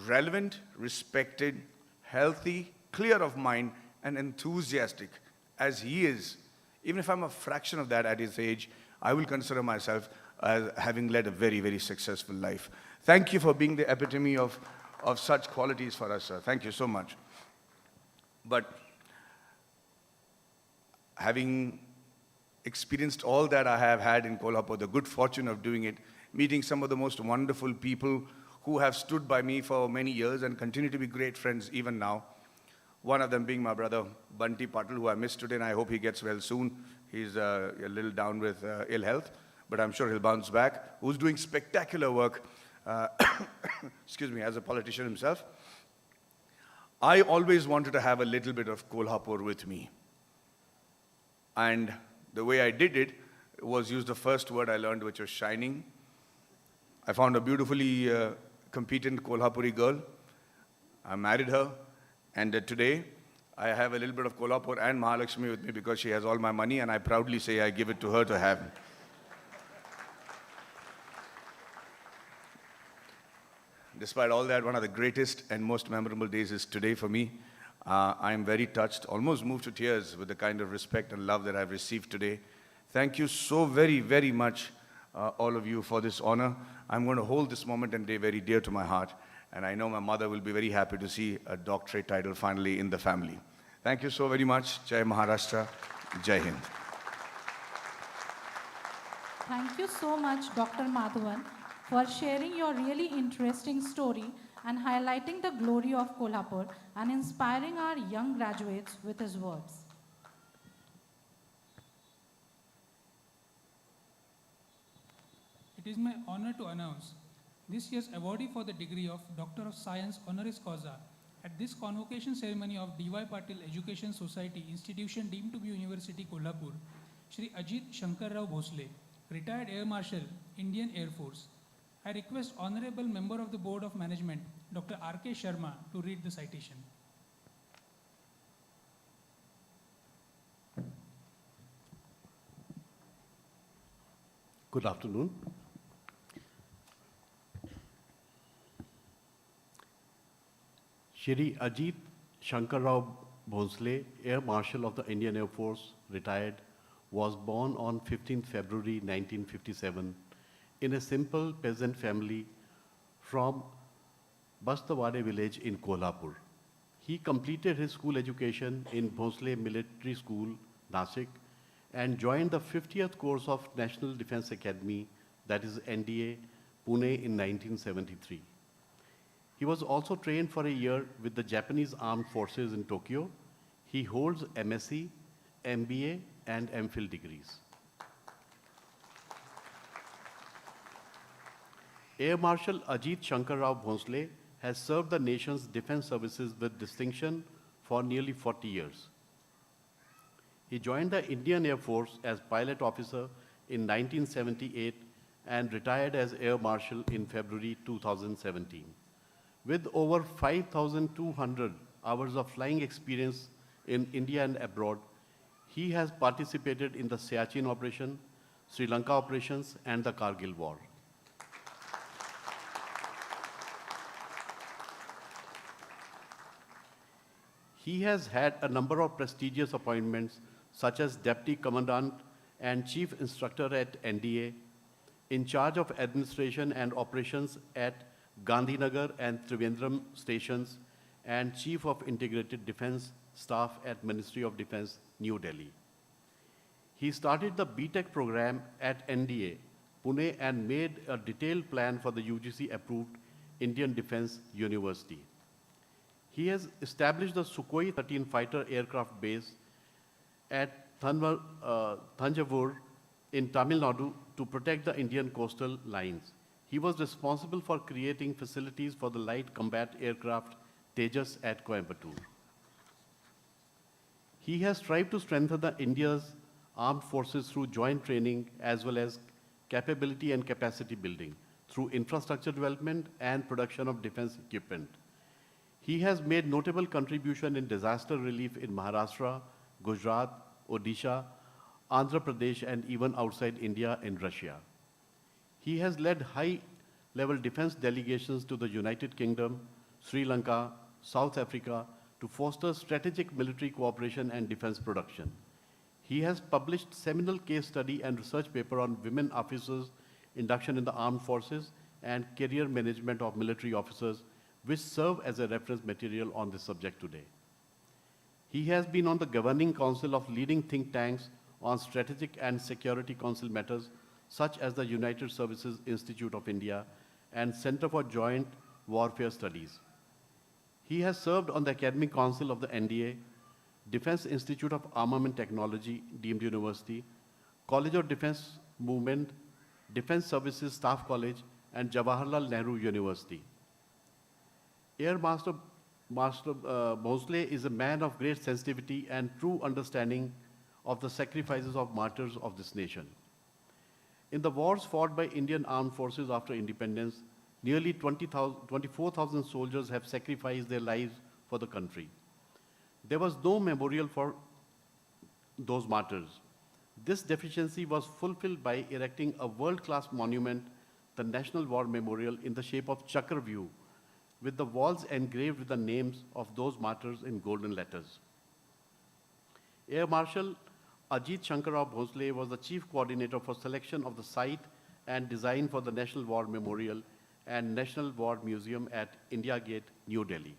relevant, respected, healthy, clear of mind, and enthusiastic as he is, even if I'm a fraction of that at his age, I will consider myself as having led a very, very successful life. Thank you for being the epitome of such qualities for us, sir. Thank you so much. But having experienced all that I have had in Kolhapur, the good fortune of doing it, meeting some of the most wonderful people who have stood by me for many years and continue to be great friends even now. One of them being my brother, Bunty Patil, who I miss today, and I hope he gets well soon. He's a little down with ill health, but I'm sure he'll bounce back. Who's doing spectacular work, excuse me, as a politician himself. I always wanted to have a little bit of Kolhapur with me. And the way I did it was use the first word I learned, which was shining. I found a beautifully competent Kolhapuri girl. I married her, and today I have a little bit of Kolhapur and Mahalakshmi with me because she has all my money, and I proudly say I give it to her to have. Despite all that, one of the greatest and most memorable days is today for me. I am very touched, almost moved to tears with the kind of respect and love that I've received today. Thank you so very, very much, all of you, for this honor. I'm going to hold this moment and day very dear to my heart, and I know my mother will be very happy to see a doctorate title finally in the family. Thank you so very much. Jai Maharashtra, Jai Hind. Thank you so much, Dr. Madhavan, for sharing your really interesting story and highlighting the glory of Kolhapur and inspiring our young graduates with his words. It is my honor to announce this year's awardee for the degree of Doctor of Science honoris causa at this convocation ceremony of D.Y. Patil Education Society Institution deemed to be University Kolhapur, Shri Ajit Shankar Rao Bhosle, retired Air Marshal, Indian Air Force. I request Honorable Member of the Board of Management, Dr. R.K. Sharma, to read the citation. Good afternoon. Shri Ajit Shankar Rao Bhosle, Air Marshal of the Indian Air Force, retired, was born on 15th February 1957 in a simple peasant family from Bastawade village in Kolhapur. He completed his school education in Bhosle Military School, Nasik, and joined the 50th course of National Defense Academy, that is NDA, Pune in 1973. He was also trained for a year with the Japanese Armed Forces in Tokyo. He holds MSc, MBA, and MPhil degrees. Air Marshal Ajit Shankar Rao Bhosle has served the nation's defense services with distinction for nearly 40 years. He joined the Indian Air Force as pilot officer in 1978 and retired as Air Marshal in February 2017. With over 5,200 hours of flying experience in India and abroad, he has participated in the Siachen operation, Sri Lanka operations, and the Kargil war. He has had a number of prestigious appointments, such as Deputy Commandant and Chief Instructor at NDA, in charge of administration and operations at Gandhinagar and Trivandrum stations, and Chief of Integrated Defense Staff at Ministry of Defense, New Delhi. He started the BTech program at NDA, Pune, and made a detailed plan for the UGC-approved Indian Defense University. He has established the Sukhoi 13 fighter aircraft base at Thanjavur in Tamil Nadu to protect the Indian coastal lines. He was responsible for creating facilities for the light combat aircraft Tejas at Coimbatore. He has strived to strengthen India's armed forces through joint training as well as capability and capacity building through infrastructure development and production of defense equipment. He has made notable contribution in disaster relief in Maharashtra, Gujarat, Odisha, Andhra Pradesh, and even outside India in Russia. He has led high-level defense delegations to the United Kingdom, Sri Lanka, South Africa to foster strategic military cooperation and defense production. He has published seminal case study and research paper on women officers' induction in the armed forces and career management of military officers, which serve as a reference material on this subject today. He has been on the governing council of leading think tanks on strategic and security council matters, such as the United Services Institute of India and Center for Joint Warfare Studies. He has served on the academic council of the NDA, Defense Institute of Armament Technology, deemed university, College of Defense Movement, Defense Services Staff College, and Jawaharlal Nehru University. Air Master Bhosle is a man of great sensitivity and true understanding of the sacrifices of martyrs of this nation. In the wars fought by Indian armed forces after independence, nearly 24,000 soldiers have sacrificed their lives for the country. There was no memorial for those martyrs. This deficiency was fulfilled by erecting a world-class monument, the National War Memorial, in the shape of chakra view, with the walls engraved with the names of those martyrs in golden letters. Air Marshal Ajit Shankarrao Bhosle was the chief coordinator for selection of the site and design for the National War Memorial and National War Museum at India Gate, New Delhi.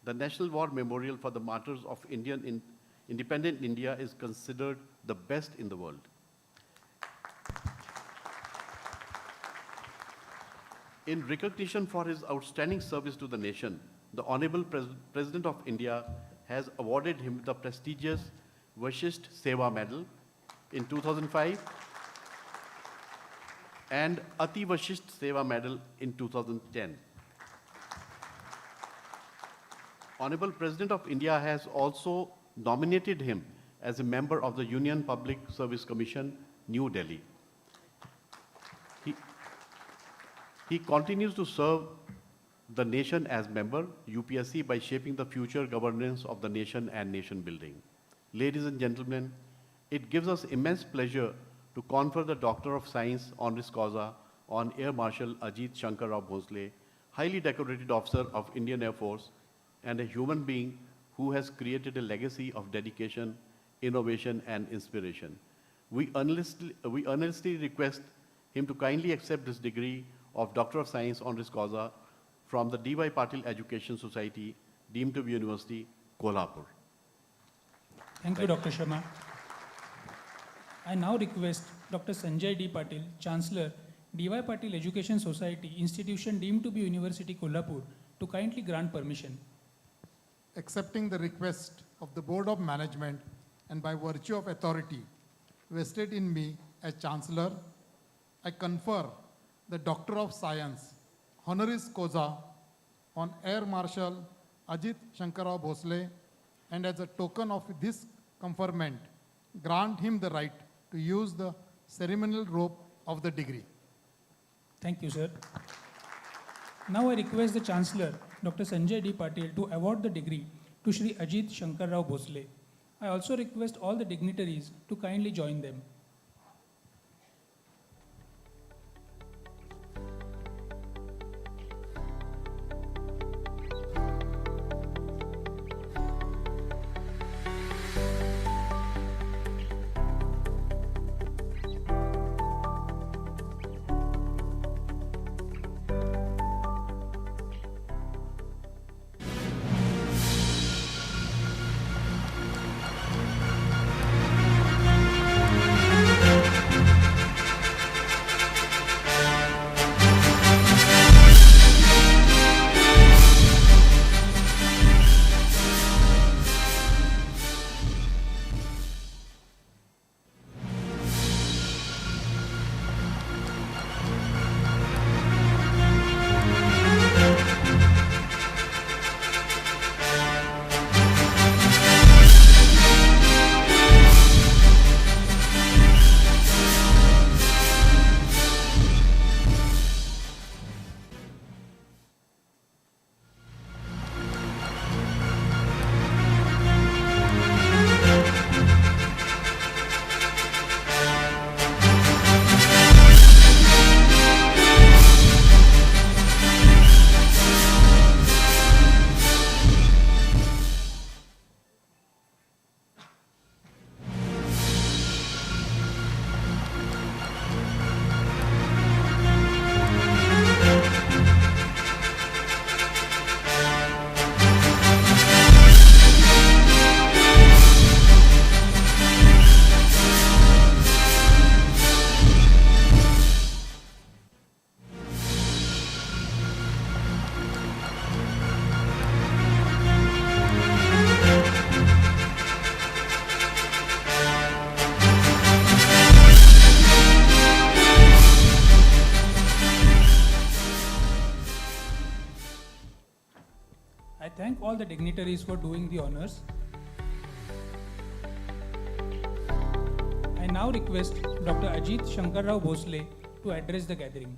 The National War Memorial for the Martyrs of Independent India is considered the best in the world. In recognition for his outstanding service to the nation, the Honorable President of India has awarded him the prestigious Vashisht Seva Medal in 2005 and Ati Vashisht Seva Medal in 2010. Honorable President of India has also nominated him as a member of the Union Public Service Commission, New Delhi. He continues to serve the nation as member, UPSC, by shaping the future governance of the nation and nation building. Ladies and gentlemen, it gives us immense pleasure to confer the Doctor of Science honoris causa on Air Marshal Ajit Shankarrao Bhosle, highly decorated officer of Indian Air Force and a human being who has created a legacy of dedication, innovation, and inspiration. We earnestly request him to kindly accept this degree of Doctor of Science honoris causa from the D.Y. Patil Education Society, deemed to be University, Kolhapur. Thank you, Dr. Sharma. I now request Dr. Sanjay D. Patil, Chancellor, D.Y. Patil Education Society, institution deemed to be University, Kolhapur, to kindly grant permission. Accepting the request of the Board of Management and by virtue of authority vested in me as Chancellor, I confer the Doctor of Science honoris causa on Air Marshal Ajit Shankarrao Bhosle, and as a token of this conferment, grant him the right to use the ceremonial robe of the degree. Thank you, sir. Now I request the Chancellor, Dr. Sanjay D. Patil, to award the degree to Shri Ajit Shankarrao Bhosle. I also request all the dignitaries to kindly join them. thank all the dignitaries for doing the honors. I now request Dr. Ajit Shankar Rao Bhosle to address the gathering.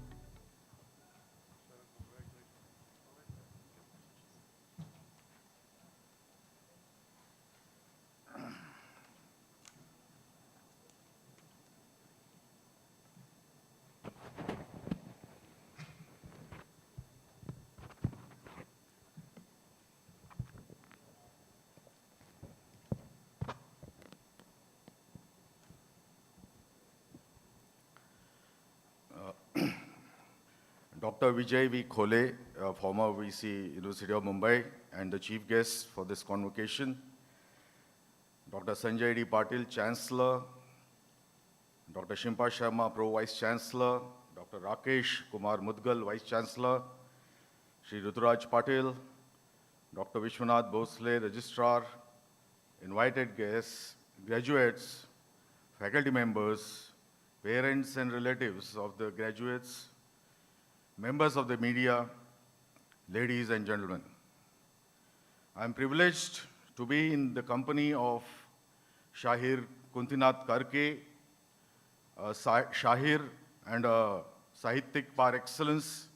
Dr. Vijay V. Khole, former VC, University of Mumbai, and the chief guest for this convocation. Dr. Sanjay D. Patil, Chancellor. Dr. Shimpa Sharma, Pro Vice Chancellor. Dr. Rakesh Kumar Mudgal, Vice Chancellor. Shri Ruturaj Patil. Dr. Vishwanath Bhosle, Registrar. Invited guests, graduates, faculty members, parents and relatives of the graduates, members of the media, ladies and gentlemen. I am privileged to be in the company of Shahir Kuntinath Karke, a Shahir and a Sahityak par excellence,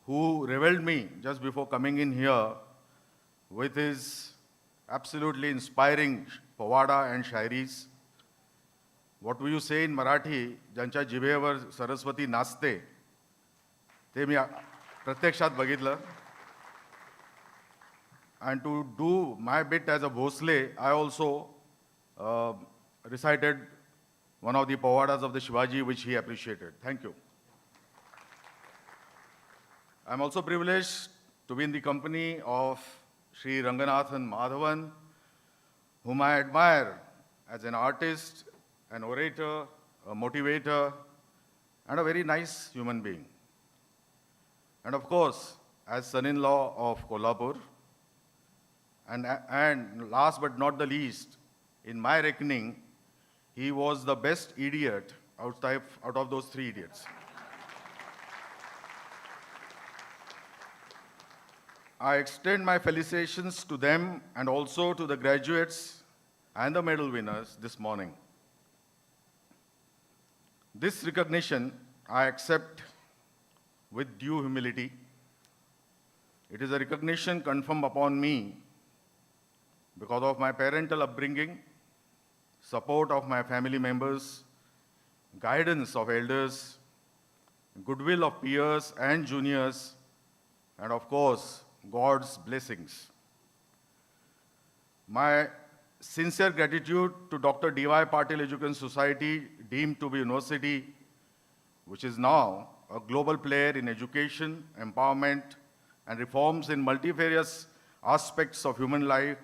who reveled me just before coming in here with his absolutely inspiring Pawada and Shairis. What will you say in Marathi, ज्यांच्या जिभेवर सरस्वती नाचते, ते मी प्रत्यक्षात बघितलं. And to do my bit as a Bhosle, I also recited one of the Pavadas of the Shivaji, which he appreciated. Thank you. I'm also privileged to be in the company of Sri Ranganathan Madhavan, whom I admire as an artist, an orator, a motivator, and a very nice human being. And of course, as son-in-law of Kolhapur, and last but not the least, in my reckoning, he was the best idiot out of those three idiots. I extend my felicitations to them and also to the graduates and the medal winners this morning. This recognition I accept with due humility. It is a recognition conferred upon me because of my parental upbringing, support of my family members, guidance of elders, goodwill of peers and juniors, and of course, God's blessings. My sincere gratitude to Dr. D.Y. Patil Education Society, deemed to be university, which is now a global player in education, empowerment, and reforms in multifarious aspects of human life,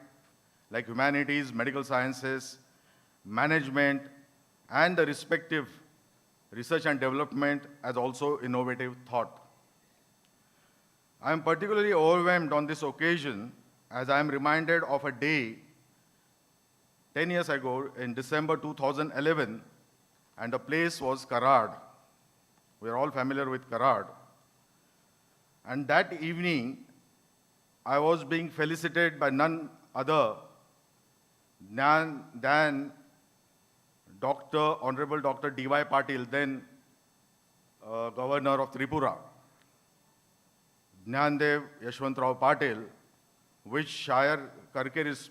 like humanities, medical sciences, management, and the respective research and development as also innovative thought. I am particularly overwhelmed on this occasion as I am reminded of a day 10 years ago in December 2011, and the place was Karad. We are all familiar with Karad. And that evening, I was being felicitated by none other than Honorable Dr. D.Y. Patil, then Governor of Tripura. Jnandev Yashwantrao Patil, which Shahir Karke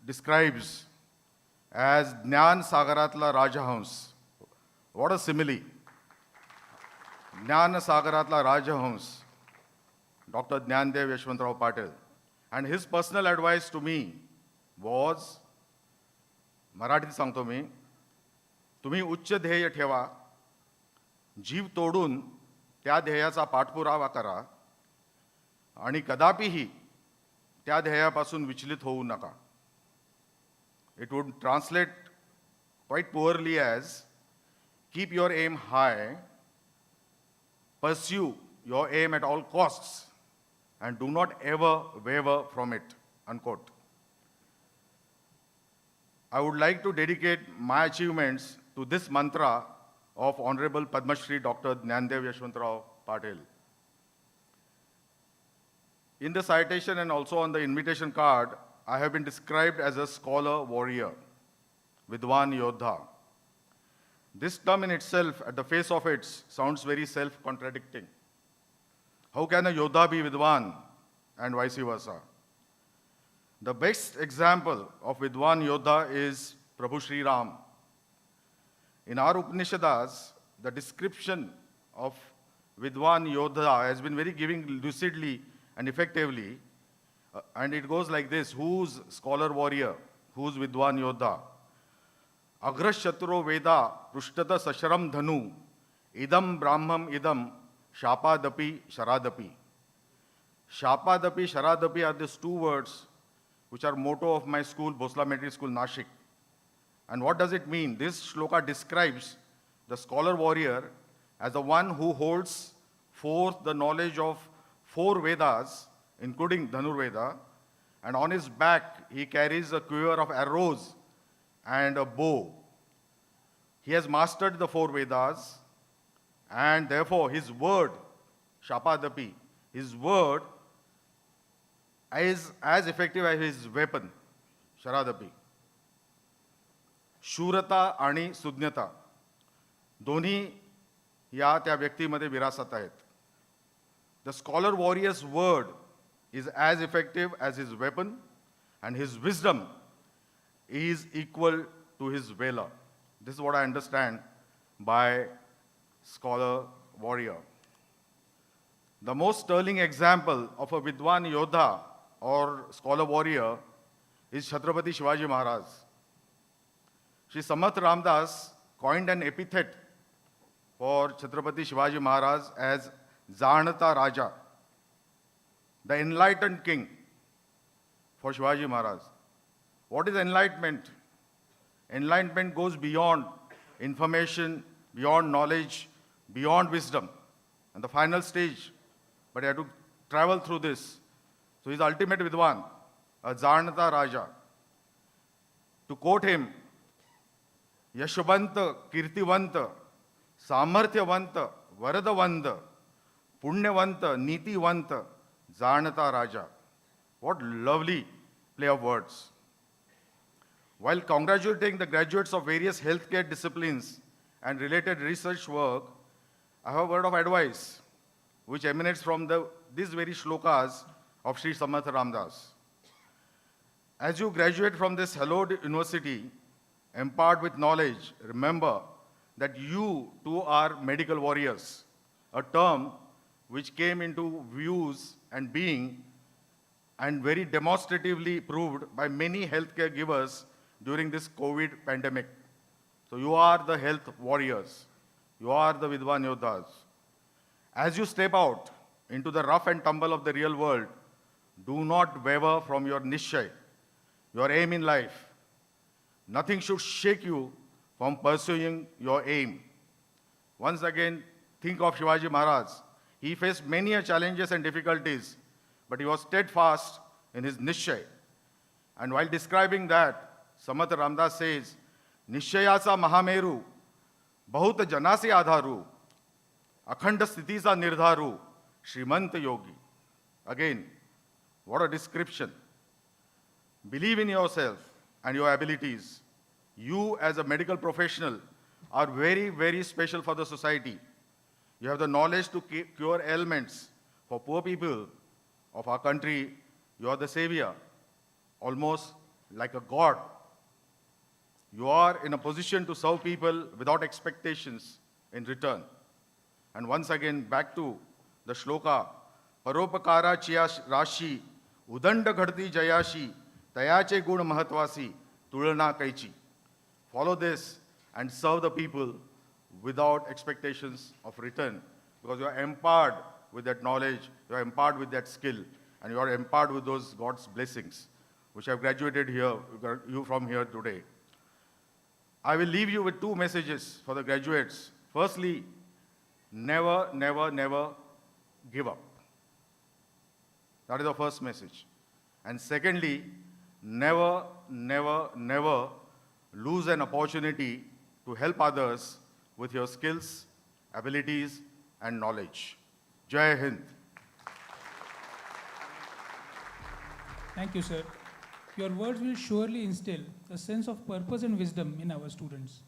describes as Jnan Sagaratla Rajahans. What a simile. Jnana Sagaratla Rajahans, Dr. Jnandev Yashwantrao Patil. And his personal advice to me was, मराठीत सांगतो मी, तुम्ही उच्च ध्येय ठेवा, जीव तोडून त्या ध्येयाचा पाठपुरावा करा, आणि कदापिही त्या ध्येयापासून विचलित होऊ नका. It would translate quite poorly as, keep your aim high, pursue your aim at all costs, and do not ever waver from it, unquote. I would like to dedicate my achievements to this mantra of Honorable Padma Shri Dr. Jnandev Yashwantrao Patil. In the citation and also on the invitation card, I have been described as a scholar warrior, Vidwan Yodha. This term in itself, at the face of it, sounds very self-contradicting. How can a Yodha be Vidwan and vice versa? The best example of Vidwan Yodha is Prabhu Sri Ram. In our Upanishads, the description of Vidwan Yodha has been very giving lucidly and effectively, and it goes like this: who's scholar warrior, who's Vidwan Yodha? Agrashatro Veda Prushtata Sasharam Dhanu Idam Brahmam Idam Shapadapi Sharadapi. Shapadapi Sharadapi are these two words which are motto of my school, Bhosla Metric School, Nashik. And what does it mean? This shloka describes the scholar warrior as the one who holds forth the knowledge of 4 Vedas, including Dhanurveda, and on his back he carries a quiver of arrows and a bow. He has mastered the 4 Vedas, and therefore his word, Shapadapi, his word is as effective as his weapon, Sharadapi. शूरता आणि सुज्ञता दोन्ही या त्या व्यक्तीमध्ये विरासत आहेत. The scholar warrior's word is as effective as his weapon, and his wisdom is equal to his valor. This is what I understand by scholar warrior. The most sterling example of a Vidwan Yodha or scholar warrior is Chhatrapati Shivaji Maharaj. Shri Samat Ramdas coined an epithet for Chhatrapati Shivaji Maharaj as Janata Raja, the enlightened king for Shivaji Maharaj. What is enlightenment? Enlightenment goes beyond information, beyond knowledge, beyond wisdom. And the final stage, but you have to travel through this. So he's ultimate Vidwan, a Janata Raja. To quote him, Yashwant कीर्तिवंत सामर्थ्यवंत वरदवंत पुण्यवंत नीतिवंत जाणता राजा. What lovely play of words. While congratulating the graduates of various healthcare disciplines and related research work, I have a word of advice which emanates from these very shlokas of Sri Samat Ramdas. As you graduate from this hallowed university, empowered with knowledge, remember that you too are medical warriors, a term which came into views and being and very demonstratively proved by many healthcare givers during this COVID pandemic. So you are the health warriors. You are the Vidwan Yodhas. As you step out into the rough and tumble of the real world, do not waver from your nishay, your aim in life. Nothing should shake you from pursuing your aim. Once again, think of Shivaji Maharaj. He faced many challenges and difficulties, but he was steadfast in his nishay. And while describing that, Samat Ramdas says, Nishayasa Mahameru, Bahut Janasi Adharu, Akhanda Sthitisa Nirdharu, Srimanta Yogi. Again, what a description. Believe in yourself and your abilities. You as a medical professional are very, very special for the society. You have the knowledge to cure ailments for poor people of our country. You are the savior, almost like a god. You are in a position to serve people without expectations in return. And once again, back to the shloka, Paropakara Chiya Rashi, Udanda Ghadti Jayashi, Tayache Gun Mahatvasi, Tulana Kaichi. Follow this and serve the people without expectations of return, because you are empowered with that knowledge, you are empowered with that skill, and you are empowered with those God's blessings, which have graduated here, you from here today. I will leave you with 2 messages for the graduates. Firstly, never, never, never give up. That is the first message. And secondly, never, never, never lose an opportunity to help others with your skills, abilities, and knowledge. Jai Hind. Thank you, sir. Your words will surely instill a sense of purpose and wisdom in our students.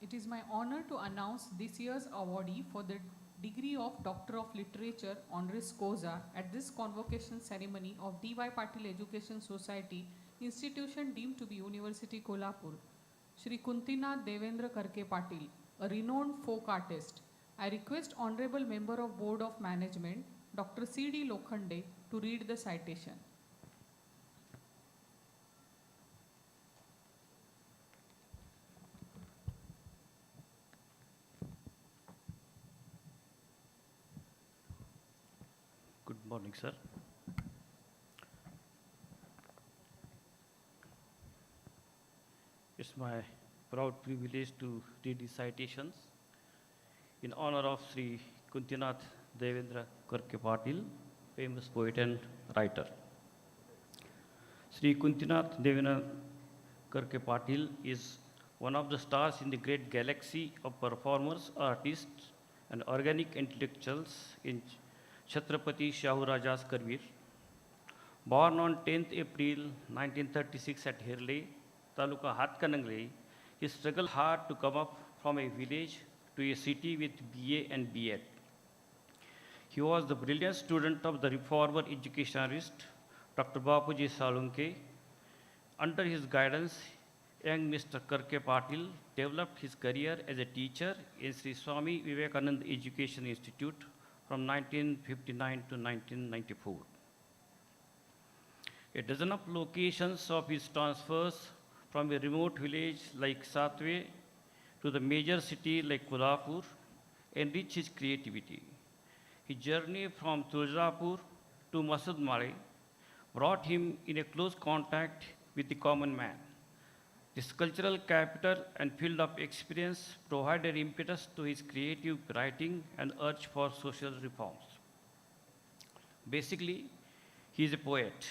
It is my honor to announce this year's awardee for the degree of Doctor of Literature honoris causa at this convocation ceremony of D.Y. Patil Education Society, institution deemed to be University Kolhapur, Shri Kuntinath Devendra Karke Patil, a renowned folk artist. I request Honorable Member of Board of Management, Dr. C.D. Lokhande, to read the citation. Good morning, sir. It's my proud privilege to read the citations in honor of Sri Kuntinath Devendra Karke Patil, famous poet and writer. Sri Kuntinath Devendra Karke Patil is one of the stars in the great galaxy of performers, artists, and organic intellectuals in Chhatrapati Shahu Raja's career. Born on 10th April 1936 at Hirle, Taluka Hatkanangle, he struggled hard to come up from a village to a city with BA and B.Ed. He was the brilliant student of the reformer educationalist Dr. Bapuji Salunke. Under his guidance, young Mr. Karke Patil developed his career as a teacher in Sri Swami Vivekananda Education Institute from 1959 to 1994. A dozen of locations of his transfers from a remote village like Satwe to the major city like Kolhapur enriched his creativity. His journey from Tuljapur to Masud Male brought him in a close contact with the common man. This cultural capital and field of experience provided impetus to his creative writing and urge for social reforms. Basically, he is a poet.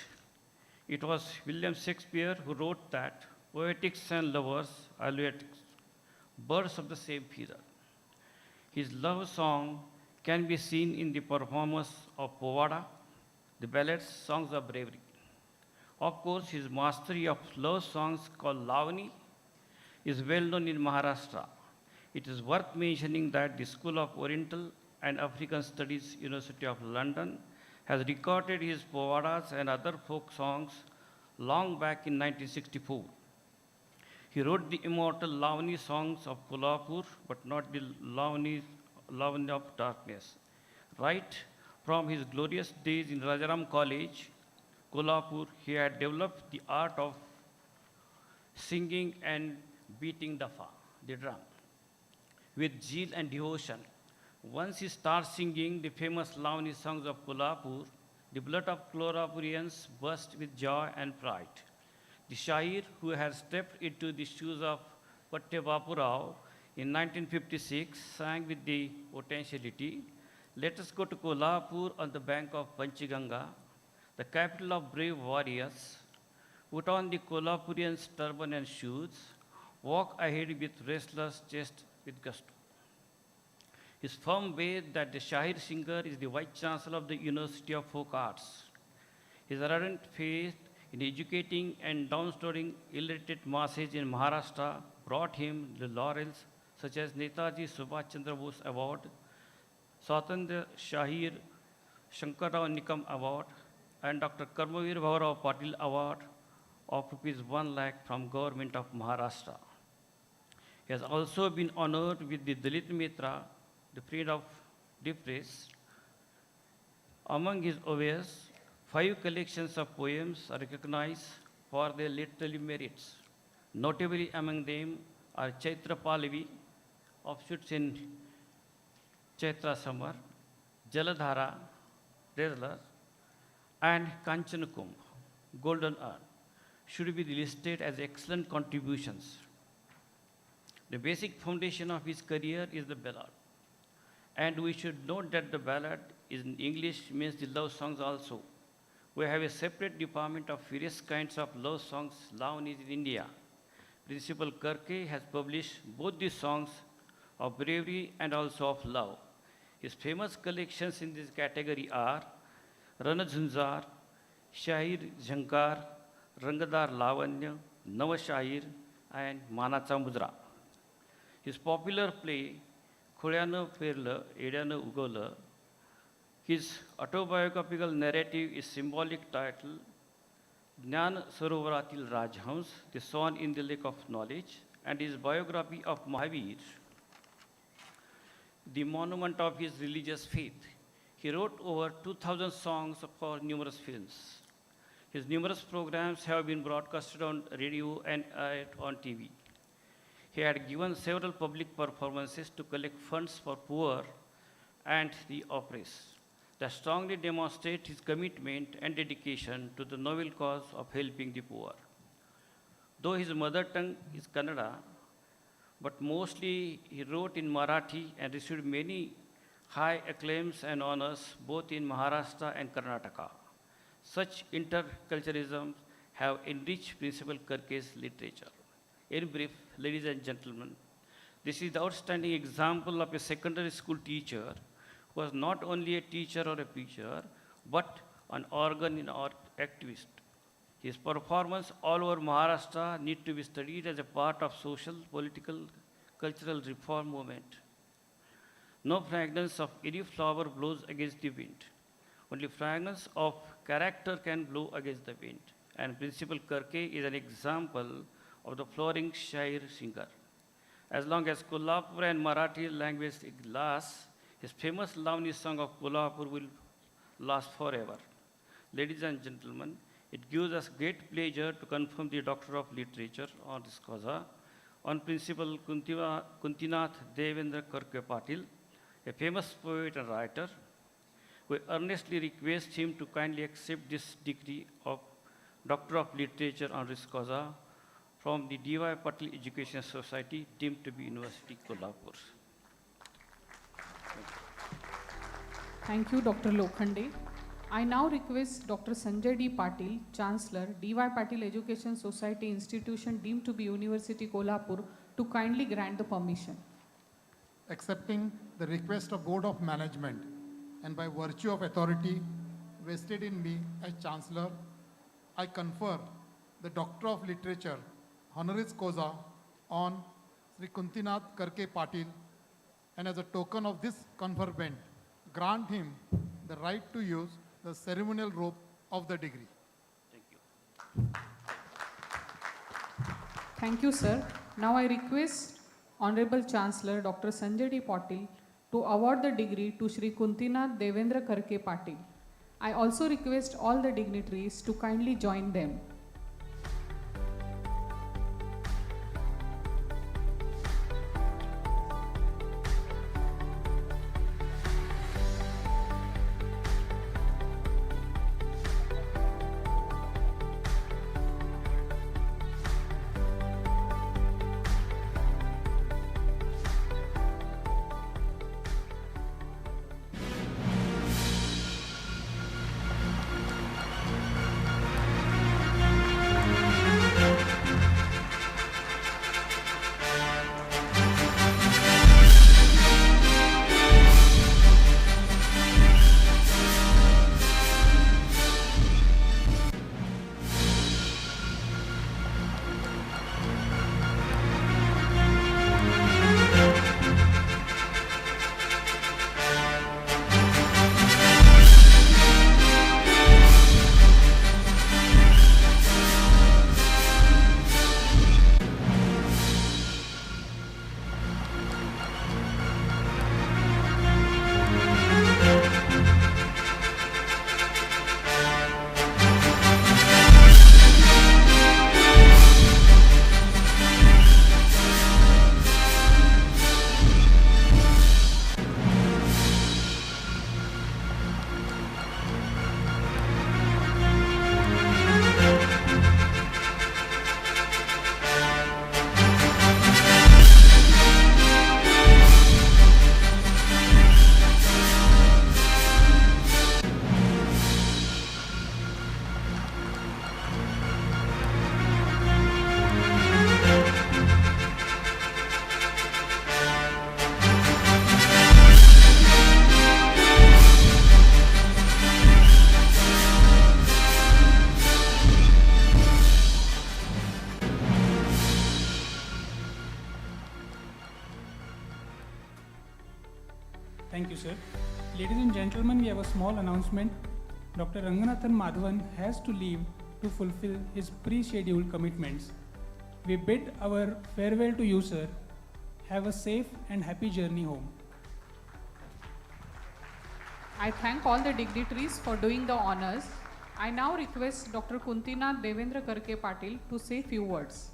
It was William Shakespeare who wrote that poetics and lovers are birds of the same feather. His love song can be seen in the performance of Povada, the ballads, songs of bravery. Of course, his mastery of love songs called Lavani is well known in Maharashtra. It is worth mentioning that the School of Oriental and African Studies, University of London, has recorded his povadas and other folk songs long back in 1964. He wrote the immortal Lavani songs of Kolhapur, but not the Lavani of darkness. Right from his glorious days in Rajaram College, Kolhapur, he had developed the art of singing and beating the drum, with zeal and devotion. Once he starts singing the famous Lavani songs of Kolhapur, the blood of Kolhapurians burst with joy and pride. The Shahir, who had stepped into the shoes of Patte Bapurao in 1956, sang with the potentiality, "Let us go to Kolhapur on the bank of Panchganga, the capital of brave warriors, put on the Kolhapurians' turban and shoes, walk ahead with restless chest with gusto." His firm faith that the Shahir singer is the Vice Chancellor of the University of Folk Arts. His ardent faith in educating and downstroking illiterate masses in Maharashtra brought him the laurels such as Netaji Subhash Chandra Bose Award, Swatandra Shahir Shankarrao Nikam Award, and Dr. Karmavir Bhavarao Patil Award of ₹1 lakh from Government of Maharashtra. He has also been honored with the Dalit Mitra, the friend of depressed. Among his oeuvres, 5 collections of poems are recognized for their literary merits. Notably among them are Chaitra Pallavi, offshoots in Chaitra Summer, Jaladhara, Rezler, and Kanchanakum, Golden Urn, should be listed as excellent contributions. The basic foundation of his career is the ballad. And we should note that the ballad is in English means the love songs also. We have a separate department of various kinds of love songs, Lavani in India. Principal Karke has published both the songs of bravery and also of love. His famous collections in this category are Ranazhunzar, Shahir Jhankar, Rangadar Lavanya, Navashahir, and Manacha Mudra. His popular play, Kholyana Ferla, Edana Ugola, his autobiographical narrative is symbolic title, Jnana Sarovaratil Rajhans, the Swan in the Lake of Knowledge, and his biography of Mahavir, the monument of his religious faith. He wrote over 2,000 songs for numerous films. His numerous programs have been broadcasted on radio and on TV. He had given several public performances to collect funds for poor and the oppressed that strongly demonstrate his commitment and dedication to the noble cause of helping the poor. Though his mother tongue is Kannada, but mostly he wrote in Marathi and received many high acclaims and honors both in Maharashtra and Karnataka. Such interculturalism have enriched Principal Karke's literature. In brief, ladies and gentlemen, this is the outstanding example of a secondary school teacher who was not only a teacher or a preacher, but an organ in art activist. His performance all over Maharashtra need to be studied as a part of social, political, cultural reform movement. No fragrance of any flower blows against the wind. Only fragrance of character can blow against the wind. And Principal Karke is an example of the flowering Shair singer. As long as Kolhapur and Marathi language lasts, his famous Lavani song of Kolhapur will last forever. Ladies and gentlemen, it gives us great pleasure to confirm the Doctor of Literature on this cause on Principal Kuntinath Devendra Karke Patil, a famous poet and writer. We earnestly request him to kindly accept this degree of Doctor of Literature on this cause from the D.Y. Patil Education Society, deemed to be University Kolhapur. Thank you, Dr. Lokhande. I now request Dr. Sanjay D. Patil, Chancellor, D.Y. Patil Education Society Institution deemed to be University Kolhapur, to kindly grant the permission. Accepting the request of Board of Management and by virtue of authority vested in me as Chancellor, I confer the Doctor of Literature honoris causa on Sri Kuntinath Karke Patil, and as a token of this conferment, grant him the right to use the ceremonial robe of the degree. Thank you. Thank you, sir. Now I request Honorable Chancellor Dr. Sanjay D. Patil to award the degree to Shri Kuntinath Devendra Karke Patil. I also request all the dignitaries to kindly join them. Ladies and gentlemen, we have a small announcement. Dr. Ranganathan Madhavan has to leave to fulfill his pre-scheduled commitments. We bid our farewell to you, sir. Have a safe and happy journey home. I thank all the dignitaries for doing the honors. I now request Dr. Kuntinath Devendra Karke Patil to say few words.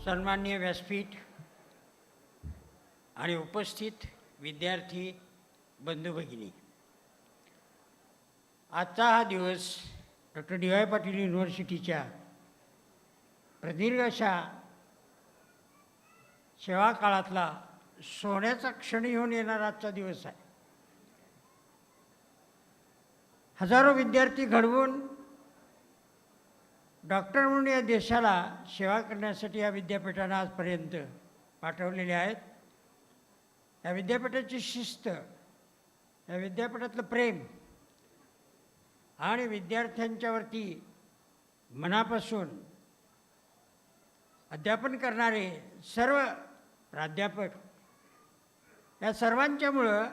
सन्माननीय व्यासपीठ आणि उपस्थित विद्यार्थी बंधू भगिनी, आजचा हा दिवस doctor D Y Patil युनिव्हर्सिटीच्या प्रदीर्घ अशा सेवा काळातला सोन्याचा क्षण घेऊन येणारा आजचा दिवस आहे. हजारो विद्यार्थी घडवून डॉक्टर म्हणून या देशाला सेवा करण्यासाठी या विद्यापीठानं आजपर्यंत पाठवलेले आहेत. या विद्यापीठाची शिस्त, या विद्यापीठातलं प्रेम आणि विद्यार्थ्यांच्यावरती मनापासून अध्यापन करणारे सर्व प्राध्यापक या सर्वांच्यामुळं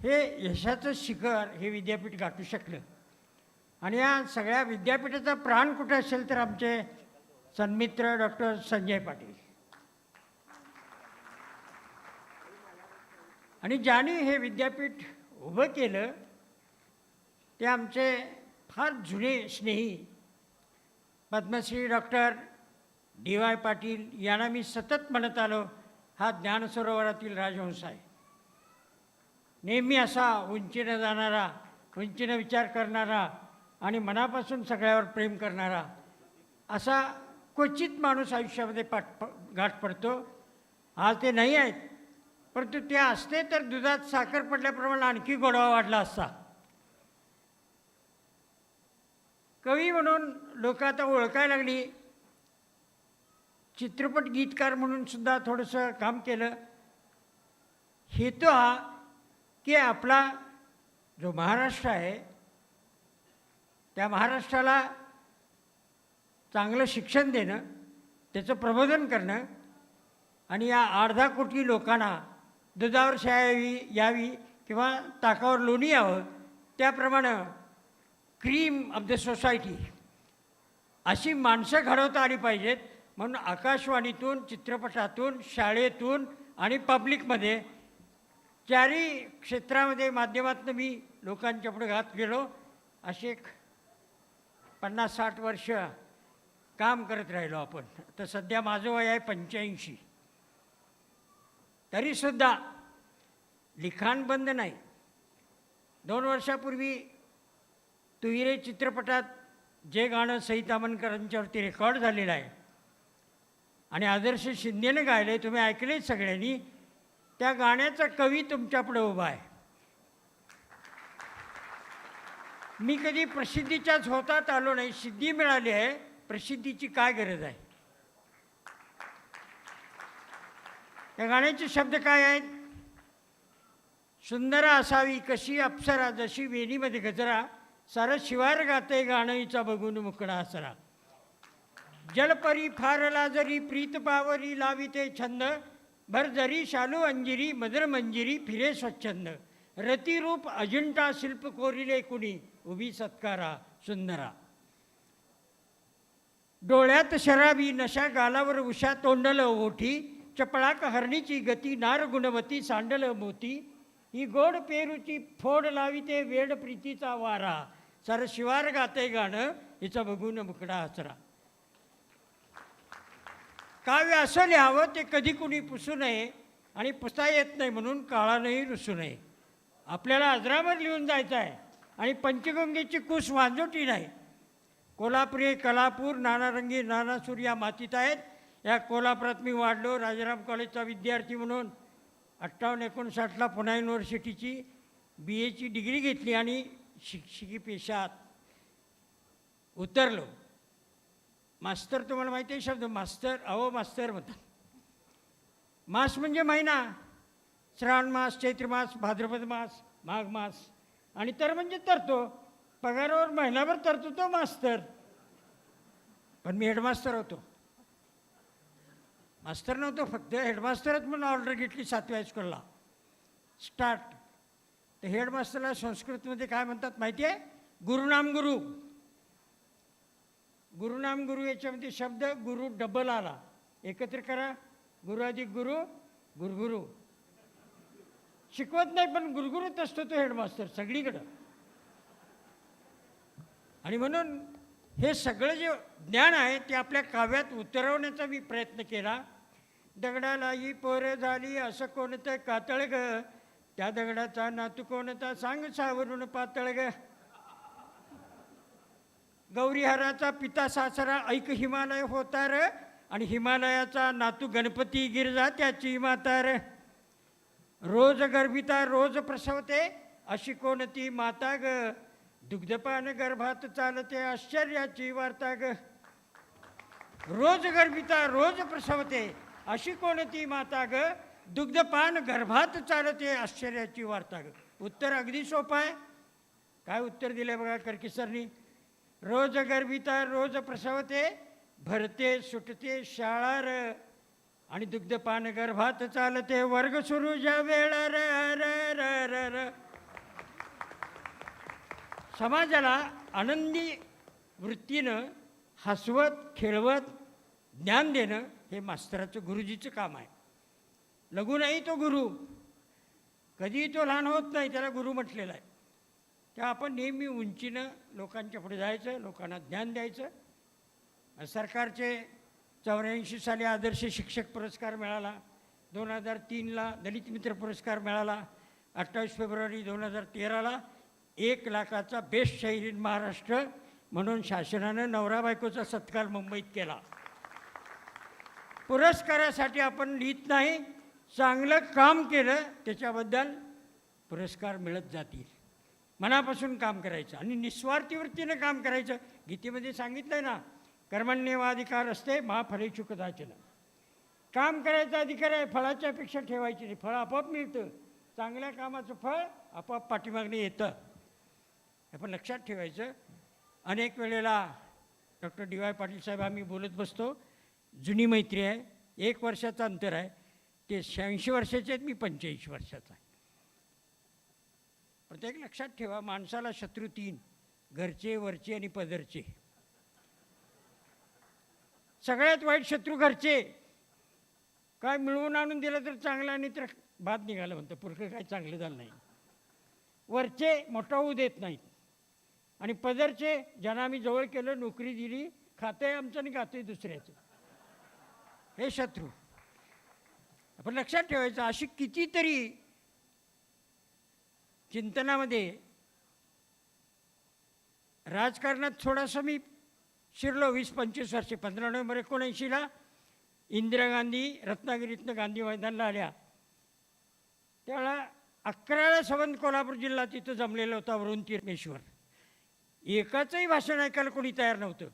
हे यशाचं शिखर हे विद्यापीठ गाठू शकलं. आणि या सगळ्या विद्यापीठाचा प्राण कुठे असेल तर आमचे सन्मित्र डॉक्टर संजय पाटील. आणि ज्यांनी हे विद्यापीठ उभं केलं ते आमचे फार जुने स्नेही पद्मश्री डॉक्टर DY पाटील यांना मी सतत म्हणत आलो, हा ज्ञानसरोवरातील राजहंस आहे. नेहमी असा उंचीनं जाणारा, उंचीनं विचार करणारा आणि मनापासून सगळ्यावर प्रेम करणारा असा क्वचित माणूस आयुष्यामध्ये गाठ पडतो. आज ते नाही आहेत, परंतु ते असते तर दुधात साखर पडल्याप्रमाणे आणखी गोडवा वाढला असता. कवी म्हणून लोक आता ओळखायला लागली. चित्रपट गीतकार म्हणून सुद्धा थोडंसं काम केलं. हेतू हा की आपला जो महाराष्ट्र आहे त्या महाराष्ट्राला चांगलं शिक्षण देणं, त्याचं प्रबोधन करणं आणि या 8-10 कोटी लोकांना दुधावर शाई यावी किंवा ताकावर लोणी यावं, त्याप्रमाणे क्रीम ऑफ द सोसायटी अशी माणसं घडवता आली पाहिजेत. म्हणून आकाशवाणीतून, चित्रपटातून, शाळेतून आणि पब्लिकमध्ये चारही क्षेत्रामध्ये माध्यमातून मी लोकांच्या पुढे घात गेलो. असे 50-60 वर्ष काम करत राहिलो आपण. तर सध्या माझं वय आहे 85. तरीसुद्धा लिखाण बंद नाही. 2 वर्षापूर्वी तुहिरे चित्रपटात जे गाणं सईत अमनकरांच्यावरती रेकॉर्ड झालेलं आहे आणि आदर्श शिंदेने गायलं आहे, तुम्ही ऐकले सगळ्यांनी. त्या गाण्याचा कवी तुमच्यापुढे उभा आहे. मी कधी प्रसिद्धीच्याच होतात आलो नाही. सिद्धी मिळाली आहे, प्रसिद्धीची काय गरज आहे. या गाण्याचे शब्द काय आहेत? सुंदर असावी कशी अप्सरा, जशी वेणीमध्ये गजरा, सारं शिवार गाते गाणीचा बघून मुकडा असरा. जलपरी फारला जरी प्रीत पावरी लाविते छंद, भर जरी शालू अंजिरी मदर मंजिरी फिरे स्वच्छंद. रतिरूप अजिंठा शिल्प कोरिले कुणी, उभी सत्कारा सुंदरा. डोळ्यात शराबी नशा, गालावर उषा, तोंडल ओठी, चपळाक हरणीची गती, नार गुणवती सांडल मोती. ही गोड पेरूची फोड लाविते वेड प्रीतीचा वारा, सर शिवार गाते गाणं हिचं बघून मुकडा हसरा. काव्य असं लिहावं ते कधी कुणी पुसू नये आणि पुसता येत नाही म्हणून काळानंही रुसू नये. आपल्याला अजरामर लिहून जायचं आहे आणि पंचगंगेची कुस वांजोटी नाही. कोल्हापुरी कलापूर नानारंगी नानासूर या मातीत आहेत. या कोल्हापुरात मी वाढलो. राजाराम कॉलेजचा विद्यार्थी म्हणून 58-59ला पुणे युनिव्हर्सिटीची BAची डिग्री घेतली आणि शिक्षकी पेशात उतरलो. मास्तर तुम्हाला माहिती आहे शब्द मास्तर? अहो मास्तर म्हणतात. मास म्हणजे महिना. श्रावण मास, चैत्र मास, भाद्रपद मास, माघ मास. आणि तर म्हणजे तरतो. पगारावर महिनाभर तरतो तो मास्तर. पण मी हेडमास्तर होतो. मास्तर नव्हतो, फक्त हेडमास्टरच म्हणून ऑर्डर घेतली 7वी हायस्कूलला. स्टार्ट. तर हेडमास्टरला संस्कृतमध्ये काय म्हणतात माहिती आहे? गुरुनाम गुरु. गुरुनाम गुरु याच्यामध्ये शब्द गुरु डबल आला. एकत्र करा. गुरु अधिक गुरु, गुरुगुरु. शिकवत नाही पण गुरुगुरूच असतो तो हेडमास्टर सगळीकडं. आणि म्हणून हे सगळं जे ज्ञान आहे ते आपल्या काव्यात उतरवण्याचा मी प्रयत्न केला. दगडाला ही पोरं झाली असं कोणतं कातळ ग, त्या दगडाचा नातू कोणता सांग सावरून पातळ ग. गौरीहराचा पिता सासरा ऐक हिमालय होता र, आणि हिमालयाचा नातू गणपती गिरजा त्याची माता र. रोज गर्भिता रोज प्रसवते अशी कोणती माता ग, दुग्धपान गर्भात चालते आश्चर्याची वार्ता ग. रोज गर्भिता रोज प्रसवते अशी कोणती माता ग, दुग्धपान गर्भात चालते आश्चर्याची वार्ता ग. उत्तर अगदी सोपं आहे. काय उत्तर दिलं बघा करकी सरनी? रोज गर्भिता रोज प्रसवते भरते सुटते शाळा र आणि दुग्धपान गर्भात चालते वर्ग सुरू ज्या वेळा र र र र र. समाजाला आनंदी वृत्तीनं हसवत खेळवत ज्ञान देणं हे मास्तराचं गुरुजीचं काम आहे. लघु नाही तो गुरु, कधीही तो लहान होत नाही, त्याला गुरु म्हटलेला आहे. तेव्हा आपण नेहमी उंचीनं लोकांच्या पुढे जायचं, लोकांना ज्ञान द्यायचं. सरकारचे 84 साली आदर्श शिक्षक पुरस्कार मिळाला, 2003ला दलित मित्र पुरस्कार मिळाला, 28 फेब्रुवारी 2013ला 1 लाखाचा बेस्ट शाहीर इन महाराष्ट्र म्हणून शासनानं नवरा बायकोचा सत्कार मुंबईत केला. पुरस्कारासाठी आपण लिहित नाही, चांगलं काम केलं त्याच्याबद्दल पुरस्कार मिळत जातील. मनापासून काम करायचं आणि निस्वार्थी वृत्तीनं काम करायचं. गीतेमध्ये सांगितलं आहे ना, कर्मण्येवाधिकार असते मा फलेषु कदाचन. काम करायचा अधिकार आहे, फळाची अपेक्षा ठेवायची नाही. फळ आपोआप मिळतं, चांगल्या कामाचं फळ आपोआप पाठीमागणे येतं. आपण लक्षात ठेवायचं. अनेक वेळेला डॉक्टर DY पाटील साहेब आम्ही बोलत बसतो. जुनी मैत्री आहे, 1 वर्षाचं अंतर आहे. ते 86 वर्षाचे आहेत, मी 85 वर्षाचा आहे. प्रत्येक लक्षात ठेवा, माणसाला शत्रू 3, घरचे, वरचे आणि पदरचे. सगळ्यात वाईट शत्रू घरचे. काय मिळवून आणून दिलं तर चांगलं आणि तर बाद निघालं म्हणतं, पुरकं काय चांगलं झालं नाही. वरचे मोठा होऊ देत नाहीत आणि पदरचे ज्यांना आम्ही जवळ केलं, नोकरी दिली, खातंय आमचं आणि खातंय दुसऱ्याचं, हे शत्रू. आपण लक्षात ठेवायचं. अशी कितीतरी चिंतनामध्ये राजकारणात थोडासा मी शिरलो 20-25 वर्षे. 15 नोव्हेंबर 1979ला इंदिरा गांधी रत्नागिरीतनं गांधी मैदानाला आल्या. त्यावेळेला 11 सावंत कोल्हापूर जिल्हा तिथं जमलेला होता, वरुण तिरमेश्वर. एकाचंही भाषण ऐकायला कोणी तयार नव्हतं.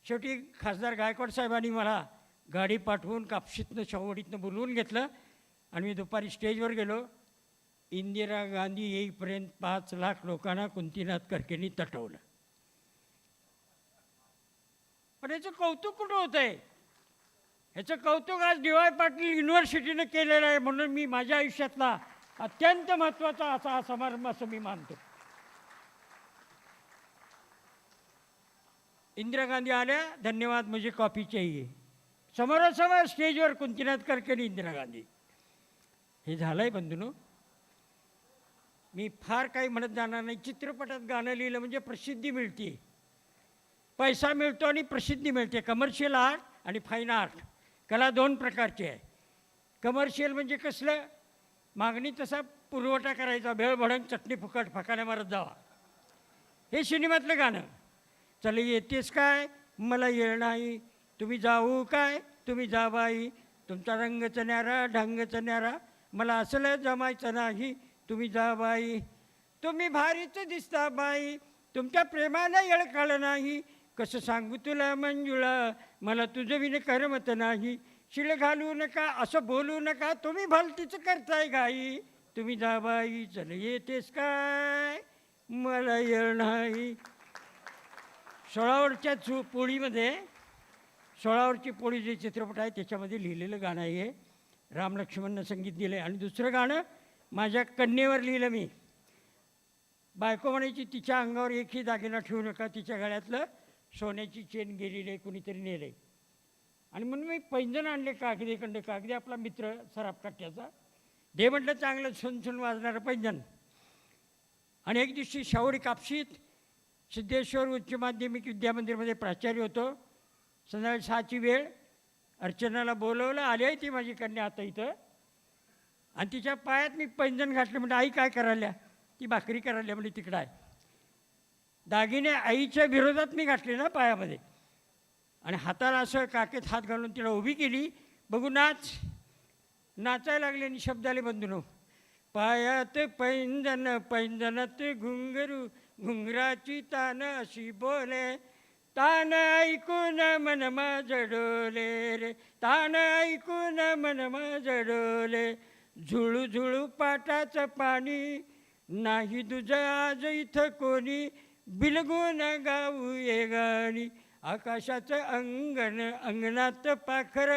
शेवटी खासदार गायकवाड साहेबांनी मला गाडी पाठवून कापशीतनं शाहूवाडीतनं बोलवून घेतलं आणि मी दुपारी स्टेजवर गेलो. इंदिरा गांधी येईपर्यंत 5 लाख लोकांना कुंतीनाथ करकेंनी तटवलं. पण याचं कौतुक कुठं होतं आहे? ह्याचं कौतुक आज DY पाटील युनिव्हर्सिटीनं केलेलं आहे. म्हणून मी माझ्या आयुष्यातला अत्यंत महत्त्वाचा असा हा समारंभ असं मी मानतो. इंदिरा गांधी आल्या, धन्यवाद मुझे कॉफी चाहिए. समोरासमोर स्टेजवर कुंतीनाथ करके आणि इंदिरा गांधी. हे झालं आहे बंधूंनो. मी फार काही म्हणत जाणार नाही. चित्रपटात गाणं लिहिलं म्हणजे प्रसिद्धी मिळते, पैसा मिळतो आणि प्रसिद्धी मिळते. कमर्शियल आर्ट आणि फाईन आर्ट, कला 2 प्रकारची आहे. कमर्शियल म्हणजे कसलं? मागणी तसा पुरवठा करायचा, भेळ भडंग चटणी फुकट फकाने मारत जावा. हे सिनेमातलं गाणं. चल येतेस काय, मला येळ नाही, तुम्ही जाऊ काय, तुम्ही जा बाई, तुमचा रंगचं न्यारा ढंगचं न्यारा, मला असलं जमायचं नाही, तुम्ही जा बाई, तुम्ही भारीच दिसता बाई, तुमच्या प्रेमाला येळ काळ नाही, कसं सांगू तुला मंजुळा, मला तुझं विने करमत नाही, शिळ घालू नका, असं बोलू नका, तुम्ही भलतीच करताय गाई, तुम्ही जा बाई, चल येतेस काय, मला येळ नाही. 16वरच्या पोळीमध्ये, 16वरची पोळी जे चित्रपट आहे त्याच्यामध्ये लिहिलेलं गाणं आहे हे. राम लक्ष्मणनं संगीत दिलं आहे. आणि दुसरं गाणं माझ्या कन्येवर लिहिलं मी. बायको म्हणायची तिच्या अंगावर एकही दागिना ठेवू नका, तिच्या गळ्यातलं सोन्याची चेन गेलेली आहे, कुणीतरी नेलं आहे. आणि म्हणून मी पैंजण आणले कागदेकडं. कागदे आपला मित्र सराफ काट्याचा, दे म्हटलं चांगलं सुनसुन वाजणारं पैंजण. आणि एक दिवशी शाहूवाडी कापशीत सिद्धेश्वर उच्च माध्यमिक विद्यामंदिरमध्ये प्राचार्य होतो. संध्याकाळी 6ची वेळ, अर्चनाला बोलवलं, आली आहे ती माझी कन्या आता इथं. आणि तिच्या पायात मी पैंजण घातलं. म्हणजे आई काय करायला? ती भाकरी करायला म्हणजे तिकडं आहे. दागिने आईच्या विरोधात मी घातले ना पायामध्ये. आणि हाताला असं काकेत हात घालून तिला उभी केली, बघू नाच. नाचायला लागले आणि शब्द आले बंधूनो, पायात पैंजण पैंजणात घुंगरू, घुंगराची तान अशी बोले, तान ऐकून मन माझं डोले रे, तान ऐकून मन माझं डोले, झुळू झुळू पाटाचं पाणी, नाही तुझं आज इथं कोणी, बिलगून गाऊ ये गाणी, आकाशाचं अंगण अंगणात पाखर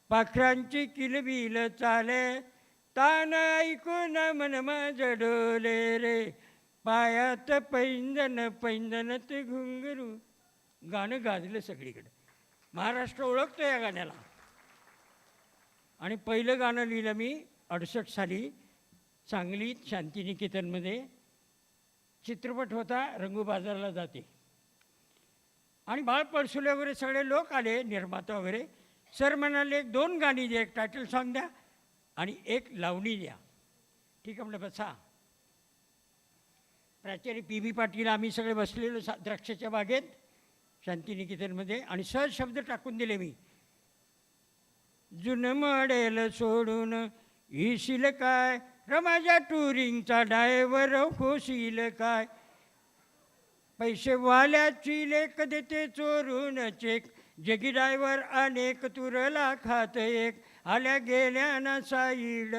पाखरांची किलबिल चाले तान ऐकून मन माझं डोले रे पायात पैंजण पैंजणात घुंगरू. गाणं गाजलं सगळीकडे. महाराष्ट्र ओळखतो या गाण्याला. आणि पहिलं गाणं लिहिलं मी 68 साली सांगलीत शांतिनिकेतनमध्ये. चित्रपट होता रंगू बाजारला जाते. आणि बाळ पळसुले वगैरे सगळे लोक आले, निर्माता वगैरे. सर म्हणाले 2 गाणी द्या, एक टायटल सॉन्ग द्या आणि एक लावणी द्या. ठीक आहे म्हटलं बसा. प्राचार्य पी पाटील आम्ही सगळे बसलेलो द्राक्षाच्या बागेत शांतिनिकेतनमध्ये. आणि सहज शब्द टाकून दिले मी. जुन मॉडेल सोडून येशील काय रमाजा टुरिंगचा ड्रायव्हर होशील काय. पैसे वाल्याची लेख देते चोरून चेक जगी ड्रायव्हर अनेक तुरला खात एक आल्या गेल्याना साईड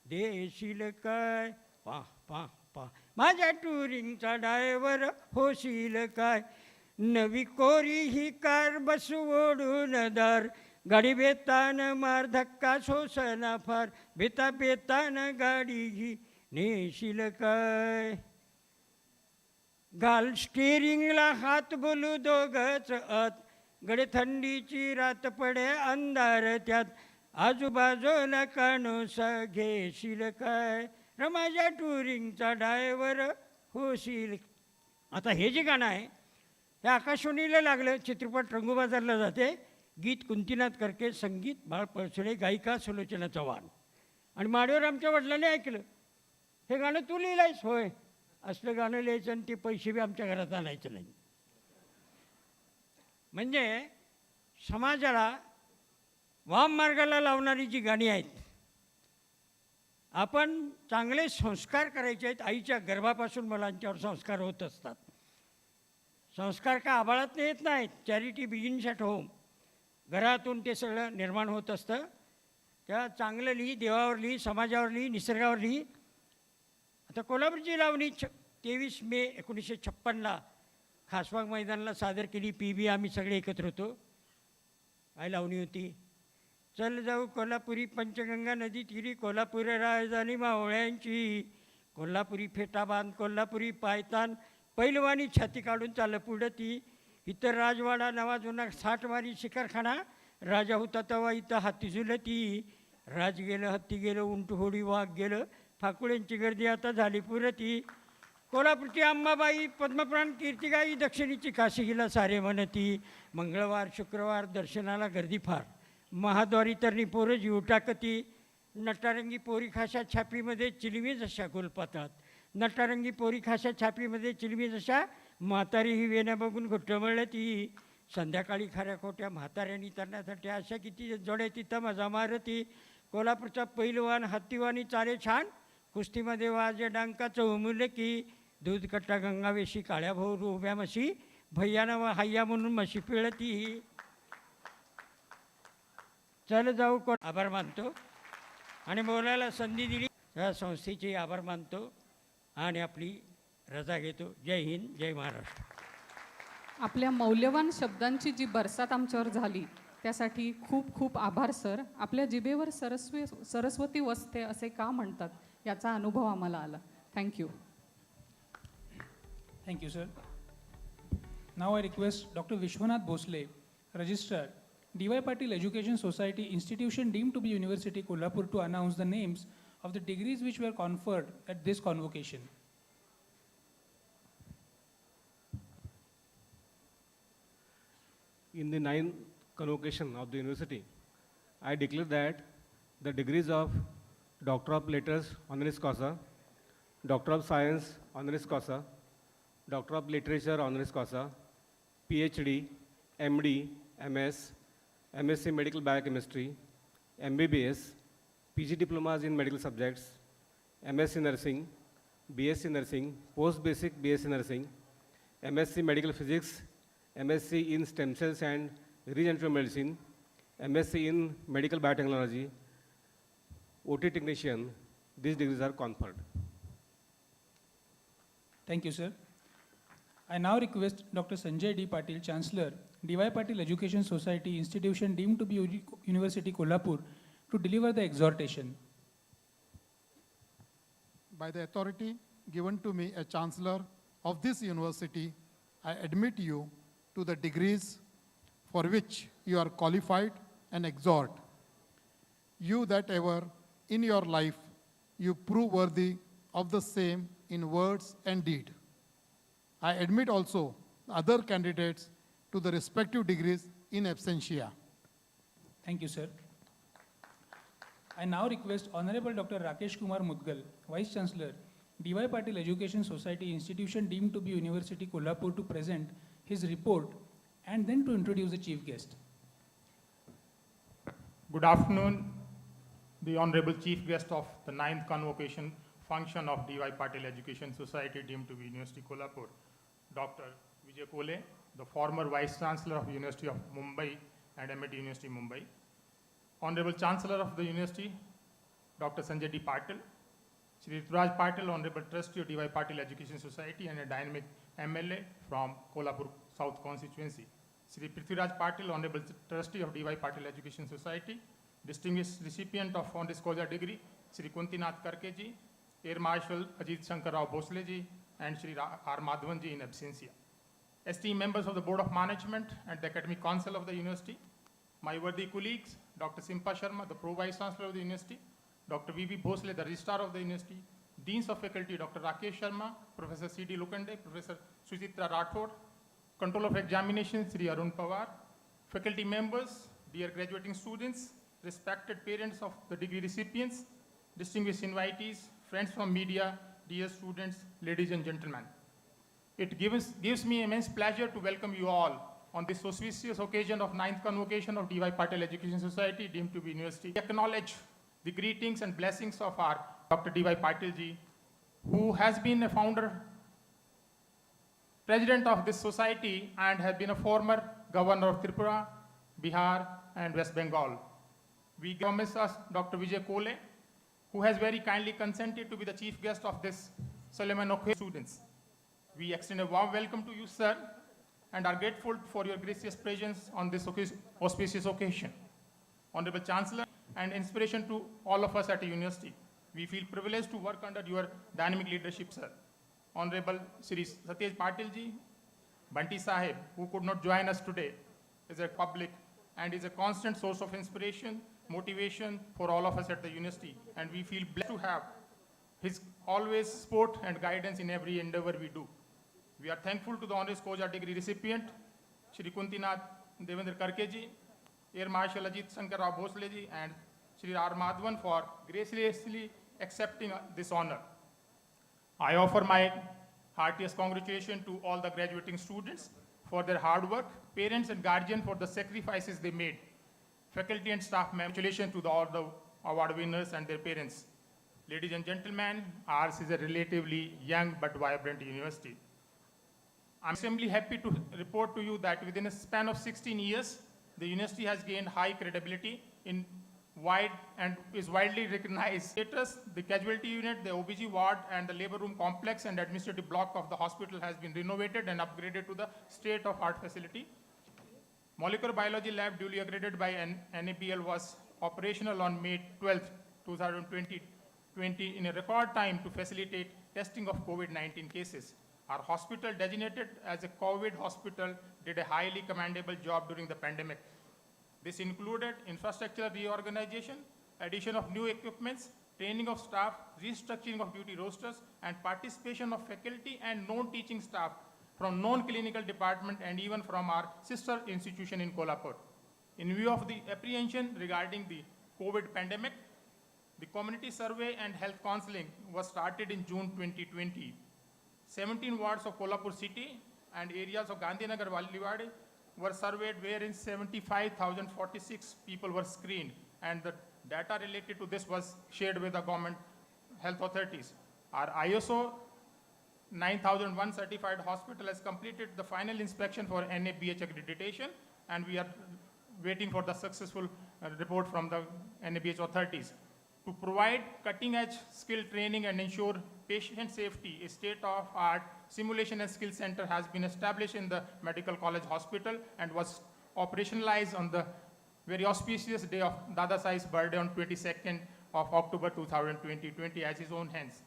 देशील काय. पा पा पा माझ्या टुरिंगचा ड्रायव्हर होशील काय. नवी कोरी ही कार बस ओढून दार गाडी बेतान मार धक्का सोसना फार बेता बेतान गाडी ही नेशील काय. घाल स्टेरिंगला हात बोलू दोघच आत गडे थंडीची रात पडे अंधार त्यात आजूबाजूला कानोसा घेशील काय. रमाजा टुरिंगचा ड्रायव्हर होशील. आता हे जे गाणं आहे हे आकाशवाणीला लागलं. चित्रपट रंगूबाजारला जाते. गीत कुंतीनाथ करके, संगीत बाळ पळसुले, गायिका सुलोचना चव्हाण. आणि माडीवर आमच्या वडिलांनी ऐकलं हे गाणं तू लिहिलंयस. होय. असलं गाणं लिहायचं आणि ते पैसे बी आमच्या घरात आणायचं नाही. म्हणजे समाजाला वाम मार्गाला लावणारी जी गाणी आहेत, आपण चांगले संस्कार करायचे आहेत. आईच्या गर्भापासून मुलांच्यावर संस्कार होत असतात. संस्कार का आबाळात येत नाहीत. Charity begins at home. घरातून ते सगळं निर्माण होत असतं. त्या चांगलं लिही, देवावर लिही, समाजावर लिही, निसर्गावर लिही. आता कोल्हापूरची लावणी 23 मे 1956ला खासबाग मैदानाला सादर केली. पी आम्ही सगळे एकत्र होतो. काय लावणी होती. चल जाऊ कोल्हापुरी पंचगंगा नदी तीरी कोल्हापूर राजधानी मावळ्यांची कोल्हापुरी फेटा बांध कोल्हापुरी पायतान पैलवानी छाती काढून चाल पुढं ती इतर राजवाडा नवा जुना 60 वारी शिखरखाना राजा होता तेव्हा इथं हाती झुलती राज गेलं हत्ती गेलं उंट होडी वाघ गेलं फाकुळ्यांची गर्दी आता झाली पुरती कोल्हापूरची अंबाबाई पद्मप्राण कीर्तिगाई दक्षिणीची काशी गेला सारे म्हणती मंगळवार शुक्रवार दर्शनाला गर्दी फार महाद्वारी तरणी पोरं जीव टाकती नटारंगी पोरी खाशा छापीमध्ये चिलमी जशा गोलपातात नटारंगी पोरी खाशा छापीमध्ये चिलमी जशा म्हातारी ही वेण्या बघून घुटमळलं ती संध्याकाळी खऱ्या खोट्या म्हाताऱ्यांनी तरण्यासाठी अशा किती जोड्या तिथं मजा मारती कोल्हापूरचा पैलवान हत्तीवानी चाले छान कुस्तीमध्ये वाजे डांकाचं उमुलं की दूध कट्टा गंगावेशी काळ्या भाऊ उभ्या म्हशी भैयानं व हैया म्हणून म्हशी पिळती चल जाऊ कोण आभार मानतो आणि बोलायला संधी दिली त्या संस्थेचे आभार मानतो आणि आपली रजा घेतो. जय हिंद जय महाराष्ट्र. आपल्या मौल्यवान शब्दांची जी बरसात आमच्यावर झाली त्यासाठी खूप खूप आभार सर. आपल्या जिभेवर सरस्वती वसते असे का म्हणतात याचा अनुभव आम्हाला आला. Thank you. Thank you, sir. Now I request Dr. Vishwanath Bhosle, Registrar, D.Y. Patil Education Society, institution deemed to be University Kolhapur, to announce the names of the degrees which were conferred at this convocation. In the 9th convocation of the university, I declare that the degrees of Doctor of Letters honoris causa, Doctor of Science honoris causa, Doctor of Literature honoris causa, PhD, MD, MS, MSc Medical Biochemistry, MBBS, PG diplomas in medical subjects, MSc Nursing, BSc Nursing, Post Basic BSc Nursing, MSc Medical Physics, MSc in Stem Cells and Regenerative Medicine, MSc in Medical Biotechnology, OT Technician, these degrees are conferred. Thank you, sir. I now request Dr. Sanjay D. Patil, Chancellor, DY Patil Education Society, institution deemed to be University Kolhapur, to deliver the exhortation. By the authority given to me as Chancellor of this university, I admit you to the degrees for which you are qualified and exhort you that ever in your life you prove worthy of the same in words and deed. I admit also other candidates to the respective degrees in absentia. Thank you, sir. I now request Honorable Dr. Rakesh Kumar Mudgal, Vice Chancellor, DY Patil Education Society, institution deemed to be University Kolhapur, to present his report and then to introduce the chief guest. Good afternoon, the Honorable Chief Guest of the 9th Convocation function of DY Patil Education Society deemed to be University Kolhapur, Dr. Vijay Kole, the former Vice Chancellor of University of Mumbai and MIT University Mumbai, Honorable Chancellor of the University, Dr. Sanjay D. Patil, Shri Rituraj Patil, Honorable Trustee of DY Patil Education Society and a dynamic MLA from Kolhapur South constituency, Shri Prithviraj Patil, Honorable Trustee of DY Patil Education Society, distinguished recipient of honoris causa degree, Shri Kuntinath Karke ji, Air Marshal Ajit Shankar Rao Bhosle ji, and Shri R. Madhavan ji in absentia. Esteemed members of the Board of Management and the Academic Council of the University, my worthy colleagues, Dr. Simpa Sharma, the Pro-Vice Chancellor of the University, Dr. V.V. Bhosle, the Registrar of the University, Deans of Faculty, Dr. Rakesh Sharma, Professor C.D. Lukande, Professor Suchitra Rathod, Control of Examinations, Sri Arun Pawar, faculty members, dear graduating students, respected parents of the degree recipients, distinguished invitees, friends from media, dear students, ladies and gentlemen. It gives me immense pleasure to welcome you all on this auspicious occasion of 9th Convocation of DY Patil Education Society deemed to be University. We acknowledge the greetings and blessings of our Dr. DY Patil ji, who has been a founder, president of this society, and has been a former governor of Tripura, Bihar, and West Bengal. We promise us Dr. Vijay Kole, who has very kindly consented to be the chief guest of this solemn occasion. Students, we extend a warm welcome to you, sir, and are grateful for your gracious presence on this auspicious occasion. Honorable Chancellor, and inspiration to all of us at the university. We feel privileged to work under your dynamic leadership, sir. Honorable Shri Satyaj Patil ji, Banti Sahib, who could not join us today, is a public and is a constant source of inspiration, motivation for all of us at the university. And we feel blessed to have his always support and guidance in every endeavor we do. We are thankful to the honoris causa degree recipient, Shri Kuntinath Devendra Karke ji, Air Marshal Ajit Shankar Rao Bhosle ji, and Shri R. Madhavan for graciously accepting this honor. I offer my heartiest congratulations to all the graduating students for their hard work, parents and guardians for the sacrifices they made, faculty and staff members, congratulations to all the award winners and their parents. Ladies and gentlemen, ours is a relatively young but vibrant university. I'm extremely happy to report to you that within a span of 16 years, the university has gained high credibility in wide and is widely recognized. Status, the casualty unit, the OBG ward, and the labor room complex and administrative block of the hospital has been renovated and upgraded to the state-of-art facility. Molecular biology lab, duly accredited by NABL, was operational on May 12, 2020 in a record time to facilitate testing of COVID-19 cases. Our hospital, designated as a COVID hospital, did a highly commendable job during the pandemic. This included infrastructural reorganization, addition of new equipments, training of staff, restructuring of duty rosters, and participation of faculty and non-teaching staff from non-clinical department and even from our sister institution in Kolhapur. In view of the apprehension regarding the COVID pandemic, the community survey and health counseling was started in June 2020. 17 wards of Kolhapur city and areas of Gandhinagar, Valliwade were surveyed, wherein 75,046 people were screened, and the data related to this was shared with the government health authorities. Our ISO 9001 certified hospital has completed the final inspection for NABH accreditation, and we are waiting for the successful report from the NABH authorities. To provide cutting-edge skill training and ensure patient safety, a state-of-art Simulation and Skill Center has been established in the Medical College Hospital and was operationalized on the very auspicious day of Dada Sai's birthday on 22nd of October 2020 as his own hands.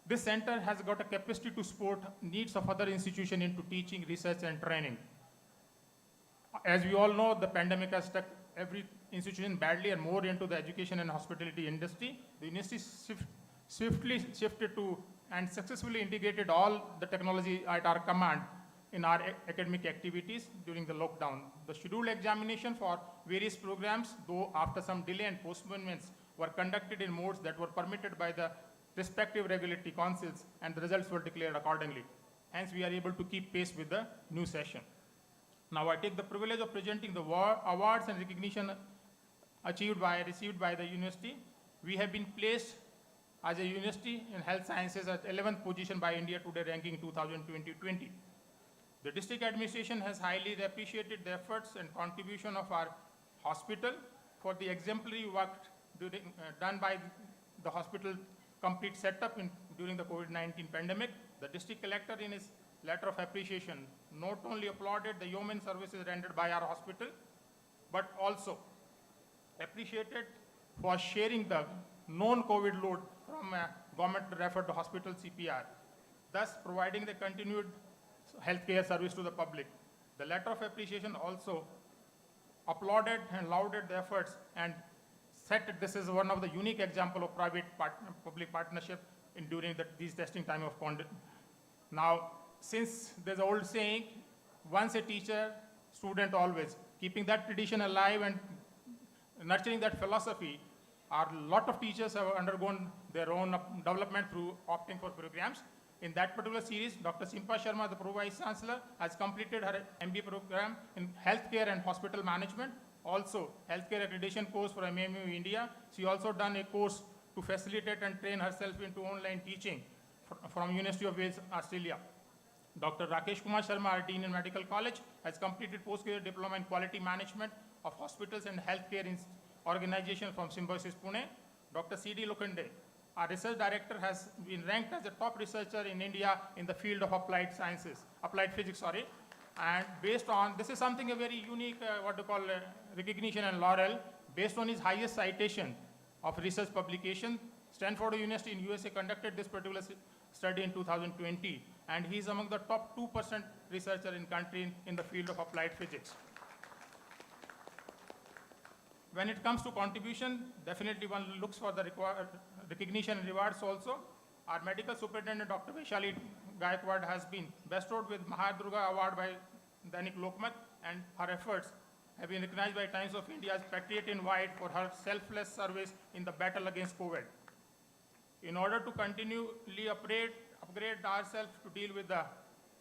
This center has got a capacity to support needs of other institutions into teaching, research, and training. As we all know, the pandemic has struck every institution badly and more into the education and hospitality industry. The university swiftly shifted to and successfully integrated all the technology at our command in our academic activities during the lockdown. The scheduled examination for various programs, though after some delay and postponements, were conducted in modes that were permitted by the respective regulatory councils, and the results were declared accordingly. Hence, we are able to keep pace with the new session. Now, I take the privilege of presenting the awards and recognition received by the university. We have been placed as a university in health sciences at 11th position by India Today ranking 2020. The district administration has highly appreciated the efforts and contribution of our hospital for the exemplary work done by the hospital complete setup during the COVID-19 pandemic. The district collector in his letter of appreciation not only applauded the yeoman services rendered by our hospital, but also appreciated for sharing the non-COVID load from government-referred hospital CPR, thus providing the continued healthcare service to the public. The letter of appreciation also applauded and lauded the efforts and said that this is one of the unique example of public partnership during these testing time of pandemic. Now, since there's an old saying, once a teacher, student always, keeping that tradition alive and nurturing that philosophy, a lot of teachers have undergone their own development through opting for programs. In that particular series, Dr. Simpa Sharma, the Pro-Vice Chancellor, has completed her MBA program in Healthcare and Hospital Management. Also, Healthcare Accreditation course for MMU India. She also done a course to facilitate and train herself into online teaching from University of Wales, Australia. Dr. Rakesh Kumar Sharma, our Dean in Medical College, has completed postgraduate diploma in Quality Management of Hospitals and Healthcare Organization from Symbiosis, Pune. Dr. C.D. Lokhande, our research director, has been ranked as a top researcher in India in the field of applied physics, and based on, this is something a very unique, recognition and laurel, based on his highest citation of research publication. Stanford University in USA conducted this particular study in 2020, and he is among the top 2% researcher in country in the field of applied physics. When it comes to contribution, definitely one looks for the required recognition and rewards also. Our medical superintendent, Dr. Vaishali Gaikwad, has been bestowed with Mahadurga Award by Dainik Lokmat, and her efforts have been recognized by Times of India's Patriot in White for her selfless service in the battle against COVID. In order to continually upgrade ourselves to deal with the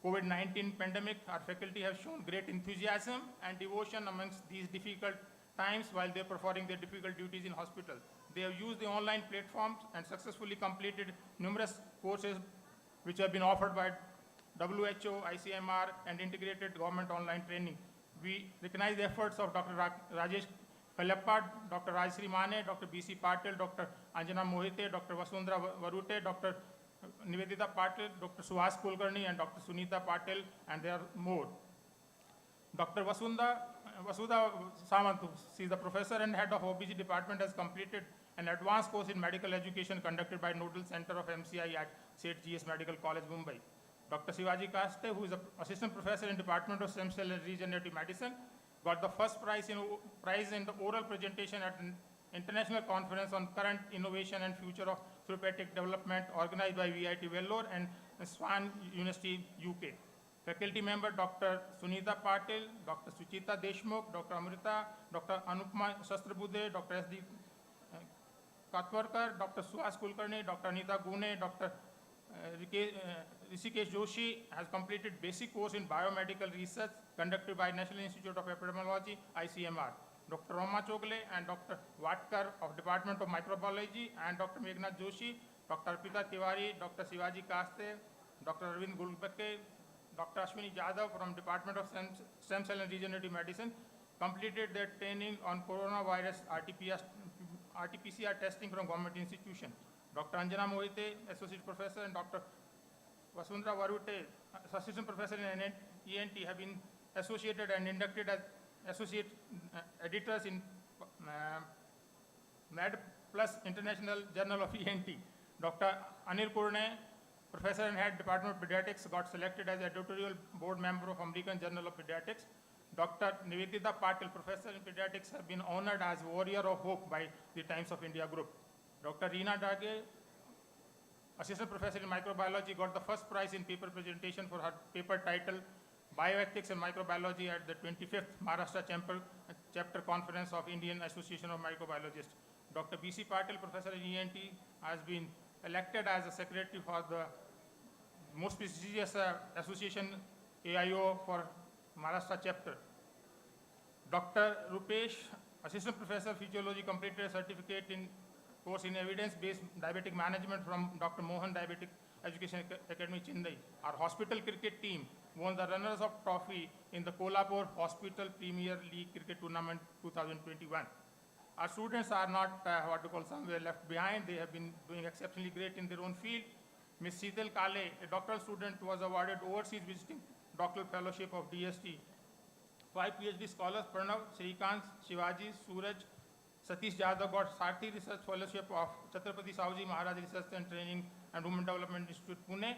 COVID-19 pandemic, our faculty have shown great enthusiasm and devotion amongst these difficult times while they're performing their difficult duties in hospital. They have used the online platforms and successfully completed numerous courses which have been offered by WHO, ICMR, and integrated government online training. We recognize the efforts of Dr. Rajesh Kalappad, Dr. Rajsri Mane, Dr. B.C. Patil, Dr. Anjana Mohite, Dr. Vasundhara Varute, Dr. Nivedita Patil, Dr. Suhas Kulkarni, and Dr. Sunita Patil, and there are more. Dr. Vasudha Samant, she is the professor and head of OBG department, has completed an advanced course in medical education conducted by Nodal Center of MCI at Seth GS Medical College, Mumbai. Dr. Shivaji Kaste, who is an assistant professor in Department of Stem Cell and Regenerative Medicine, got the first prize in the oral presentation at an international conference on current innovation and future of therapeutic development organized by VIT Vellore and Swan University, UK. Faculty member Dr. Sunita Patil, Dr. Suchita Deshmukh, Dr. Amrita, Dr. Anupma Shastrabuddhe, Dr. S.D. Katwarkar, Dr. Suhas Kulkarni, Dr. Anita Gune, Dr. Rishikesh Joshi has completed basic course in biomedical research conducted by National Institute of Epidemiology, ICMR. Dr. Roma Chogle and Dr. Watkar of Department of Microbiology, and Dr. Meghna Joshi, Dr. Arpita Tiwari, Dr. Shivaji Kaste, Dr. Arvind Gulbake, Dr. Ashwini Jadhav from Department of Stem Cell and Regenerative Medicine completed their training on coronavirus RT-PCR testing from government institution. Dr. Anjana Mohite, Associate Professor, and Dr. Vasundhara Varute, Assistant Professor in ENT, have been associated and inducted as associate editors in MAD Plus International Journal of ENT. Dr. Anil Kurne, Professor and Head Department of Pediatrics, got selected as editorial board member of American Journal of Pediatrics. Dr. Nivedita Patil, Professor in Pediatrics, have been honored as Warrior of Hope by the Times of India Group. Dr. Reena Dage, Assistant Professor in Microbiology, got the first prize in paper presentation for her paper titled Bioethics and Microbiology at the 25th Maharashtra Chapter Conference of Indian Association of Microbiologists. Dr. B.C. Patil, Professor in ENT, has been elected as a secretary for the most prestigious association AIO for Maharashtra chapter. Dr. Rupesh, Assistant Professor of Physiology, completed a certificate in course in evidence-based diabetic management from Dr. Mohan Diabetic Education Academy, Chennai. Our hospital cricket team won the runners-up trophy in the Kolhapur Hospital Premier League Cricket Tournament 2021. Our students are not somewhere left behind. They have been doing exceptionally great in their own field. Ms. Sheetal Kale, a doctoral student, was awarded Overseas Visiting Doctoral Fellowship of DST. 5 PhD scholars, Pranav, Shrikant, Shivaji, Suraj, Satish Jadhav got Sarthi Research Fellowship of Chhatrapati Savaji Maharaj Research and Training and Women Development Institute, Pune,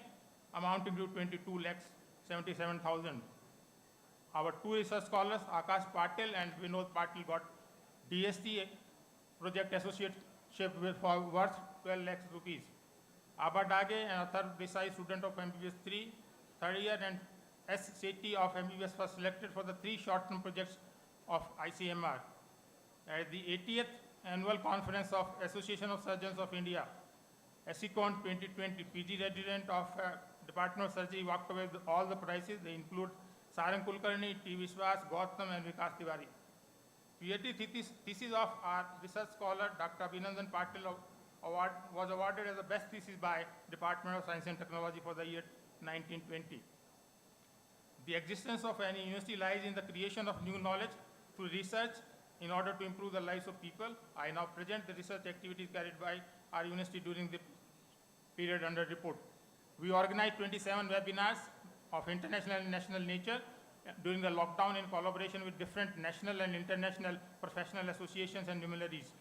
amounting to 22,77,000. Our 2 research scholars, Akash Patil and Vinod Patil, got DST Project Associateship for worth 12 lakhs rupees. Abha Dage, an Athar Desai student of MBBS 3, third year, and S. Sethi of MBBS was selected for the 3 short-term projects of ICMR. At the 80th Annual Conference of Association of Surgeons of India, ASICON 2020, PG resident of Department of Surgery walked away with all the prizes. They include Sarang Kulkarni, T. Vishwas, Gautam, and Vikas Tiwari. PhD thesis of our research scholar, Dr. Abhinandan Patil, was awarded as the best thesis by Department of Science and Technology for the year 1920. The existence of any university lies in the creation of new knowledge through research in order to improve the lives of people. I now present the research activities carried by our university during the period under report. We organized 27 webinars of international and national nature during the lockdown in collaboration with different national and international professional associations and luminaries.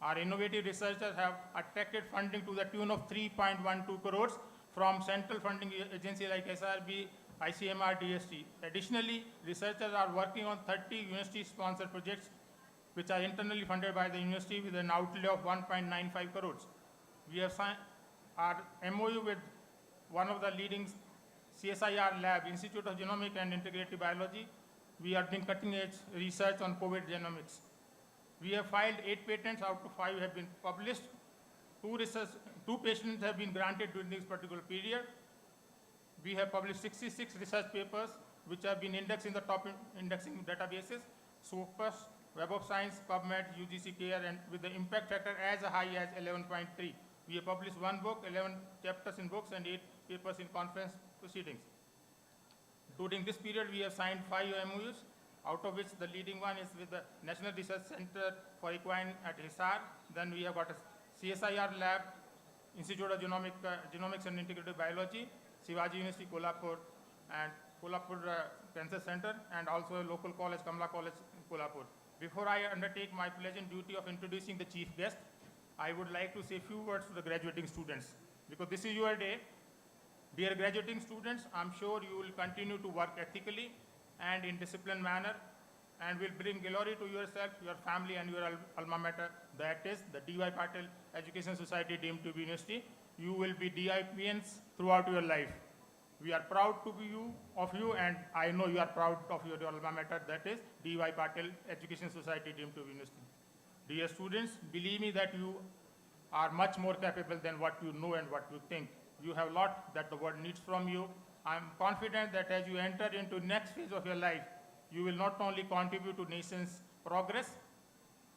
Our innovative researchers have attracted funding to the tune of 3.12 crores from central funding agencies like SRB, ICMR, DST. Additionally, researchers are working on 30 university-sponsored projects which are internally funded by the university with an outlay of 1.95 crores. We have signed our MOU with one of the leading CSIR lab, Institute of Genomic and Integrative Biology. We are doing cutting-edge research on COVID genomics. We have filed 8 patents, out of 5 have been published. 2 patents have been granted during this particular period. We have published 66 research papers, which have been indexed in the top indexing databases, Scopus, Web of Science, PubMed, UGC Care, and with the impact factor as high as 11.3. We have published 1 book, 11 chapters in books, and 8 papers in conference proceedings. During this period, we have signed 5 MOUs, out of which the leading one is with the National Research Center for Equine at Hisar. Then we have got a CSIR lab, Institute of Genomics and Integrative Biology, Shivaji University, Kolhapur, and Kolhapur Cancer Center, and also a local college, Kamla College, Kolhapur. Before I undertake my pleasant duty of introducing the chief guest, I would like to say a few words to the graduating students, because this is your day. Dear graduating students, I'm sure you will continue to work ethically and in disciplined manner, and will bring glory to yourself, your family, and your alma mater, that is the D.Y. Patil Education Society deemed to be university. You will be DIPNs throughout your life. We are proud to be of you, and I know you are proud of your alma mater, that is D.Y. Patil Education Society deemed to be university. Dear students, believe me that you are much more capable than what you know and what you think. You have a lot that the world needs from you. I'm confident that as you enter into next phase of your life, you will not only contribute to nation's progress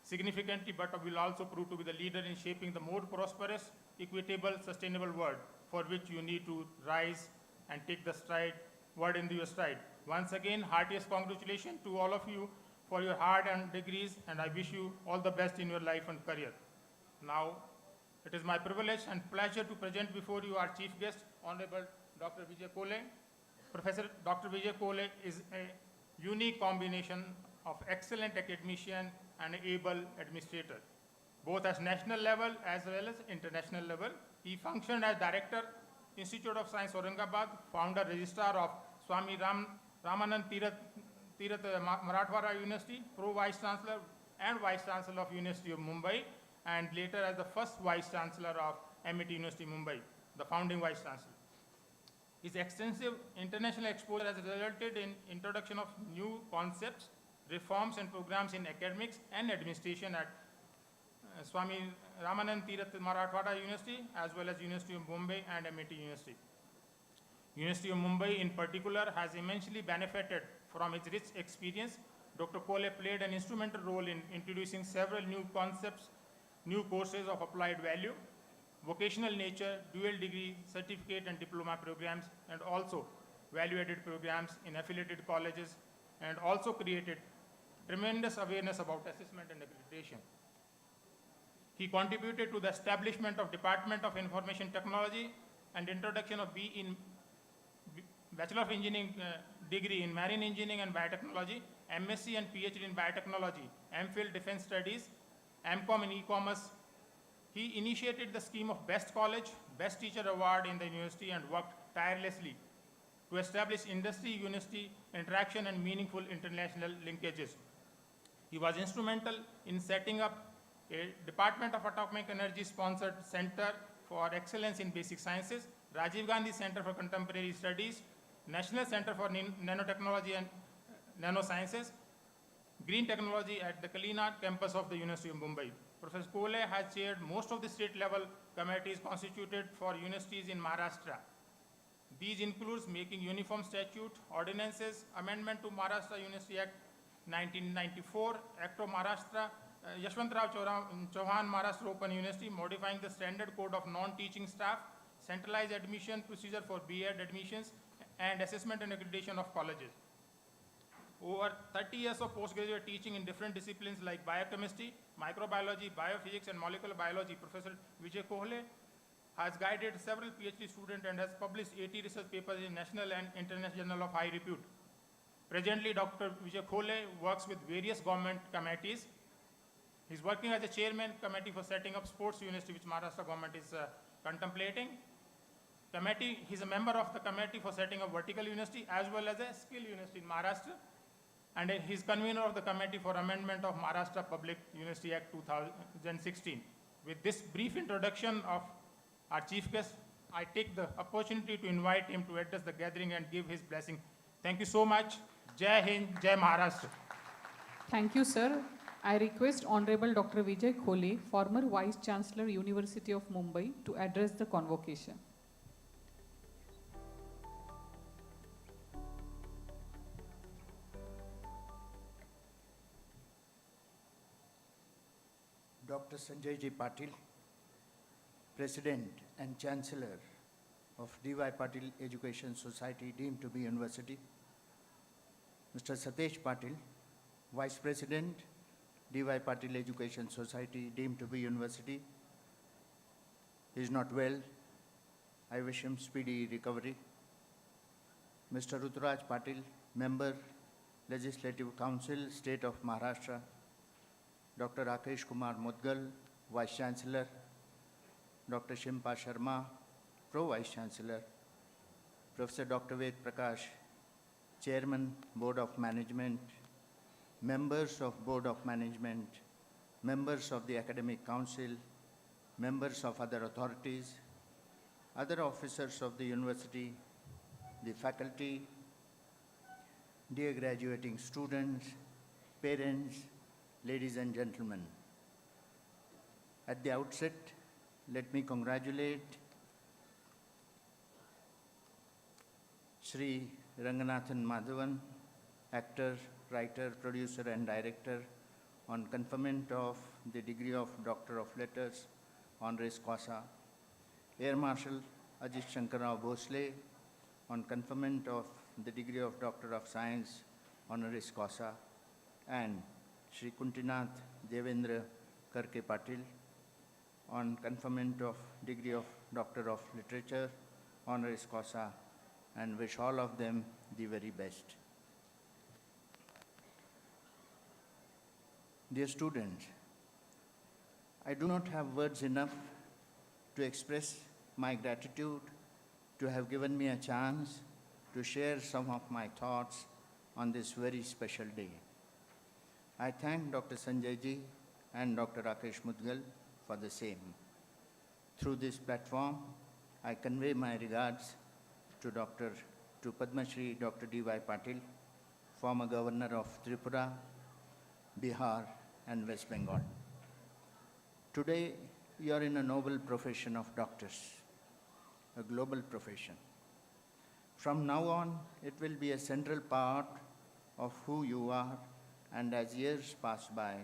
significantly, but will also prove to be the leader in shaping the more prosperous, equitable, sustainable world for which you need to rise and take the word into your stride. Once again, heartiest congratulations to all of you for your hard-earned degrees, and I wish you all the best in your life and career. Now, it is my privilege and pleasure to present before you our chief guest, Honorable Dr. Vijay Kole. Professor Dr. Vijay Kole is a unique combination of excellent academician and able administrator, both at national level as well as international level. He functioned as Director, Institute of Science, Aurangabad, founder, registrar of Swami Ramanand Tirath Marathwada University, Pro-Vice Chancellor and Vice Chancellor of University of Mumbai, and later as the first Vice Chancellor of MIT University, Mumbai, the founding Vice Chancellor. His extensive international exposure has resulted in introduction of new concepts, reforms and programs in academics and administration at Swami Ramanand Tirath Marathwada University as well as University of Mumbai and MIT University. University of Mumbai in particular has immensely benefited from its rich experience. Dr. Kole played an instrumental role in introducing several new concepts, new courses of applied value, vocational nature, dual degree, certificate and diploma programs, and also value-added programs in affiliated colleges, and also created tremendous awareness about assessment and accreditation. He contributed to the establishment of Department of Information Technology and introduction of Bachelor of Engineering degree in Marine Engineering and Biotechnology, MSc and PhD in Biotechnology, MPhil Defense Studies, MCom in E-Commerce. He initiated the scheme of Best College, Best Teacher Award in the university and worked tirelessly to establish industry-university interaction and meaningful international linkages. He was instrumental in setting up a Department of Atomic Energy sponsored Center for Excellence in Basic Sciences, Rajiv Gandhi Center for Contemporary Studies, National Center for Nanotechnology and Nanosciences, Green Technology at the Kalina campus of the University of Mumbai. Professor Kole has chaired most of the state-level committees constituted for universities in Maharashtra. These includes making uniform statute, ordinances, amendment to Maharashtra University Act 1994, Act of Maharashtra, Yashwantrao Chauhan Maharashtra Open University, modifying the standard code of non-teaching staff, centralized admission procedure for B.Ed admissions, and assessment and accreditation of colleges. Over 30 years of postgraduate teaching in different disciplines like biochemistry, microbiology, biophysics, and molecular biology, Professor Vijay Kole has guided several PhD students and has published 80 research papers in national and international journals of high repute. Presently, Dr. Vijay Kole works with various government committees. He's working as a chairman committee for setting up sports university, which Maharashtra government is contemplating. He's a member of the committee for setting up vertical university as well as a skill university in Maharashtra. And he's convener of the committee for amendment of Maharashtra Public University Act 2016. With this brief introduction of our chief guest, I take the opportunity to invite him to address the gathering and give his blessing. Thank you so much. Jai Hind, Jai Maharashtra. Thank you, sir. I request Honorable Dr. Vijay Kole, former Vice Chancellor, University of Mumbai, to address the convocation. Dr. Sanjay Ji Patil, President and Chancellor of D.Y. Patil Education Society, deemed to be university. Mr. Satesh Patil, Vice President, D.Y. Patil Education Society, deemed to be university. He is not well. I wish him speedy recovery. Mr. Ruturaj Patil, Member, Legislative Council, State of Maharashtra. Dr. Rakesh Kumar Mudgal, Vice Chancellor. Dr. Shimpa Sharma, Pro-Vice Chancellor. Professor Dr. Ved Prakash, Chairman, Board of Management. Members of Board of Management, members of the Academic Council, members of other authorities, other officers of the university, the faculty, dear graduating students, parents, ladies and gentlemen. At the outset, let me congratulate Sri Ranganathan Madhavan, actor, writer, producer, and director, on conferment of the degree of Doctor of Letters, honoris causa. Air Marshal Ajit Shankar Rao Bhosle, on conferment of the degree of Doctor of Science, honoris causa. And Shri Kuntinath Devendra Karke Patil, on conferment of degree of Doctor of Literature, honoris causa. and wish all of them the very best. Dear students, I do not have words enough to express my gratitude to have given me a chance to share some of my thoughts on this very special day. I thank Dr. Sanjay ji and Dr. Rakesh Mudgal for the same. Through this platform, I convey my regards to Padma Shri Dr. D.Y. Patil, former Governor of Tripura, Bihar, and West Bengal. Today, you are in a noble profession of doctors, a global profession. From now on, it will be a central part of who you are, and as years pass by,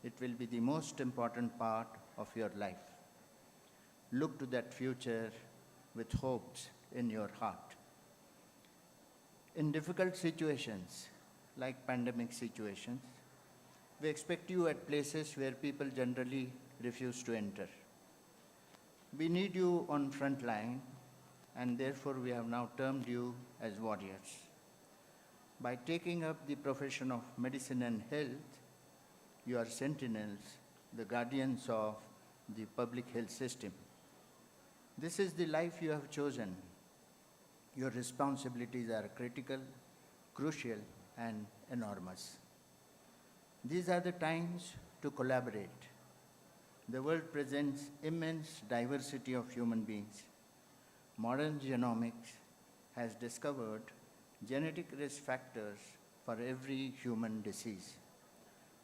it will be the most important part of your life. Look to that future with hopes in your heart. In difficult situations, like pandemic situations, we expect you at places where people generally refuse to enter. We need you on front line, and therefore we have now termed you as warriors. By taking up the profession of medicine and health, you are sentinels, the guardians of the public health system. This is the life you have chosen. Your responsibilities are critical, crucial, and enormous. These are the times to collaborate. The world presents immense diversity of human beings. Modern genomics has discovered genetic risk factors for every human disease.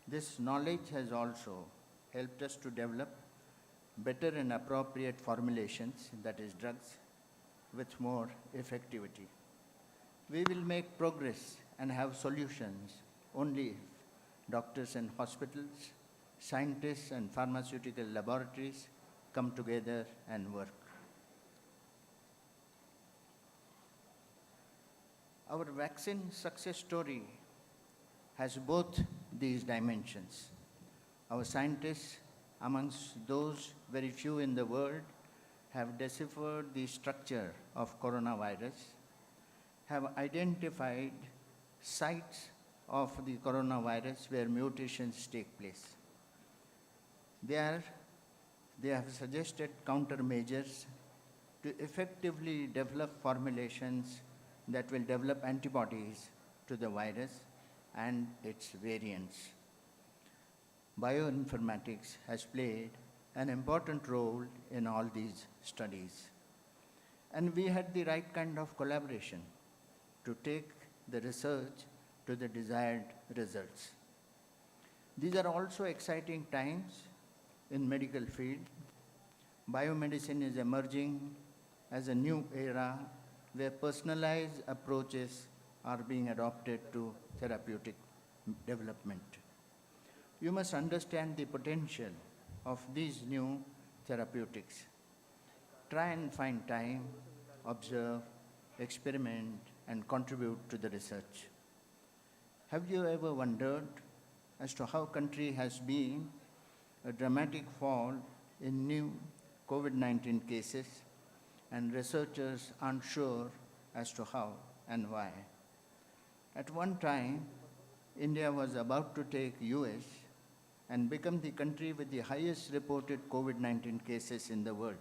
This knowledge has also helped us to develop better and appropriate formulations, that is drugs, with more effectivity. We will make progress and have solutions only if doctors and hospitals, scientists and pharmaceutical laboratories come together and work. Our vaccine success story has both these dimensions. Our scientists, amongst those very few in the world, have deciphered the structure of coronavirus, have identified sites of the coronavirus where mutations take place. They have suggested countermeasures to effectively develop formulations that will develop antibodies to the virus and its variants. Bioinformatics has played an important role in all these studies. And we had the right kind of collaboration to take the research to the desired results. These are also exciting times in medical field. Biomedicine is emerging as a new era where personalized approaches are being adopted to therapeutic development. You must understand the potential of these new therapeutics. Try and find time, observe, experiment, and contribute to the research. Have you ever wondered as to how country has been a dramatic fall in new COVID-19 cases and researchers aren't sure as to how and why? At one time, India was about to take US and become the country with the highest reported COVID-19 cases in the world.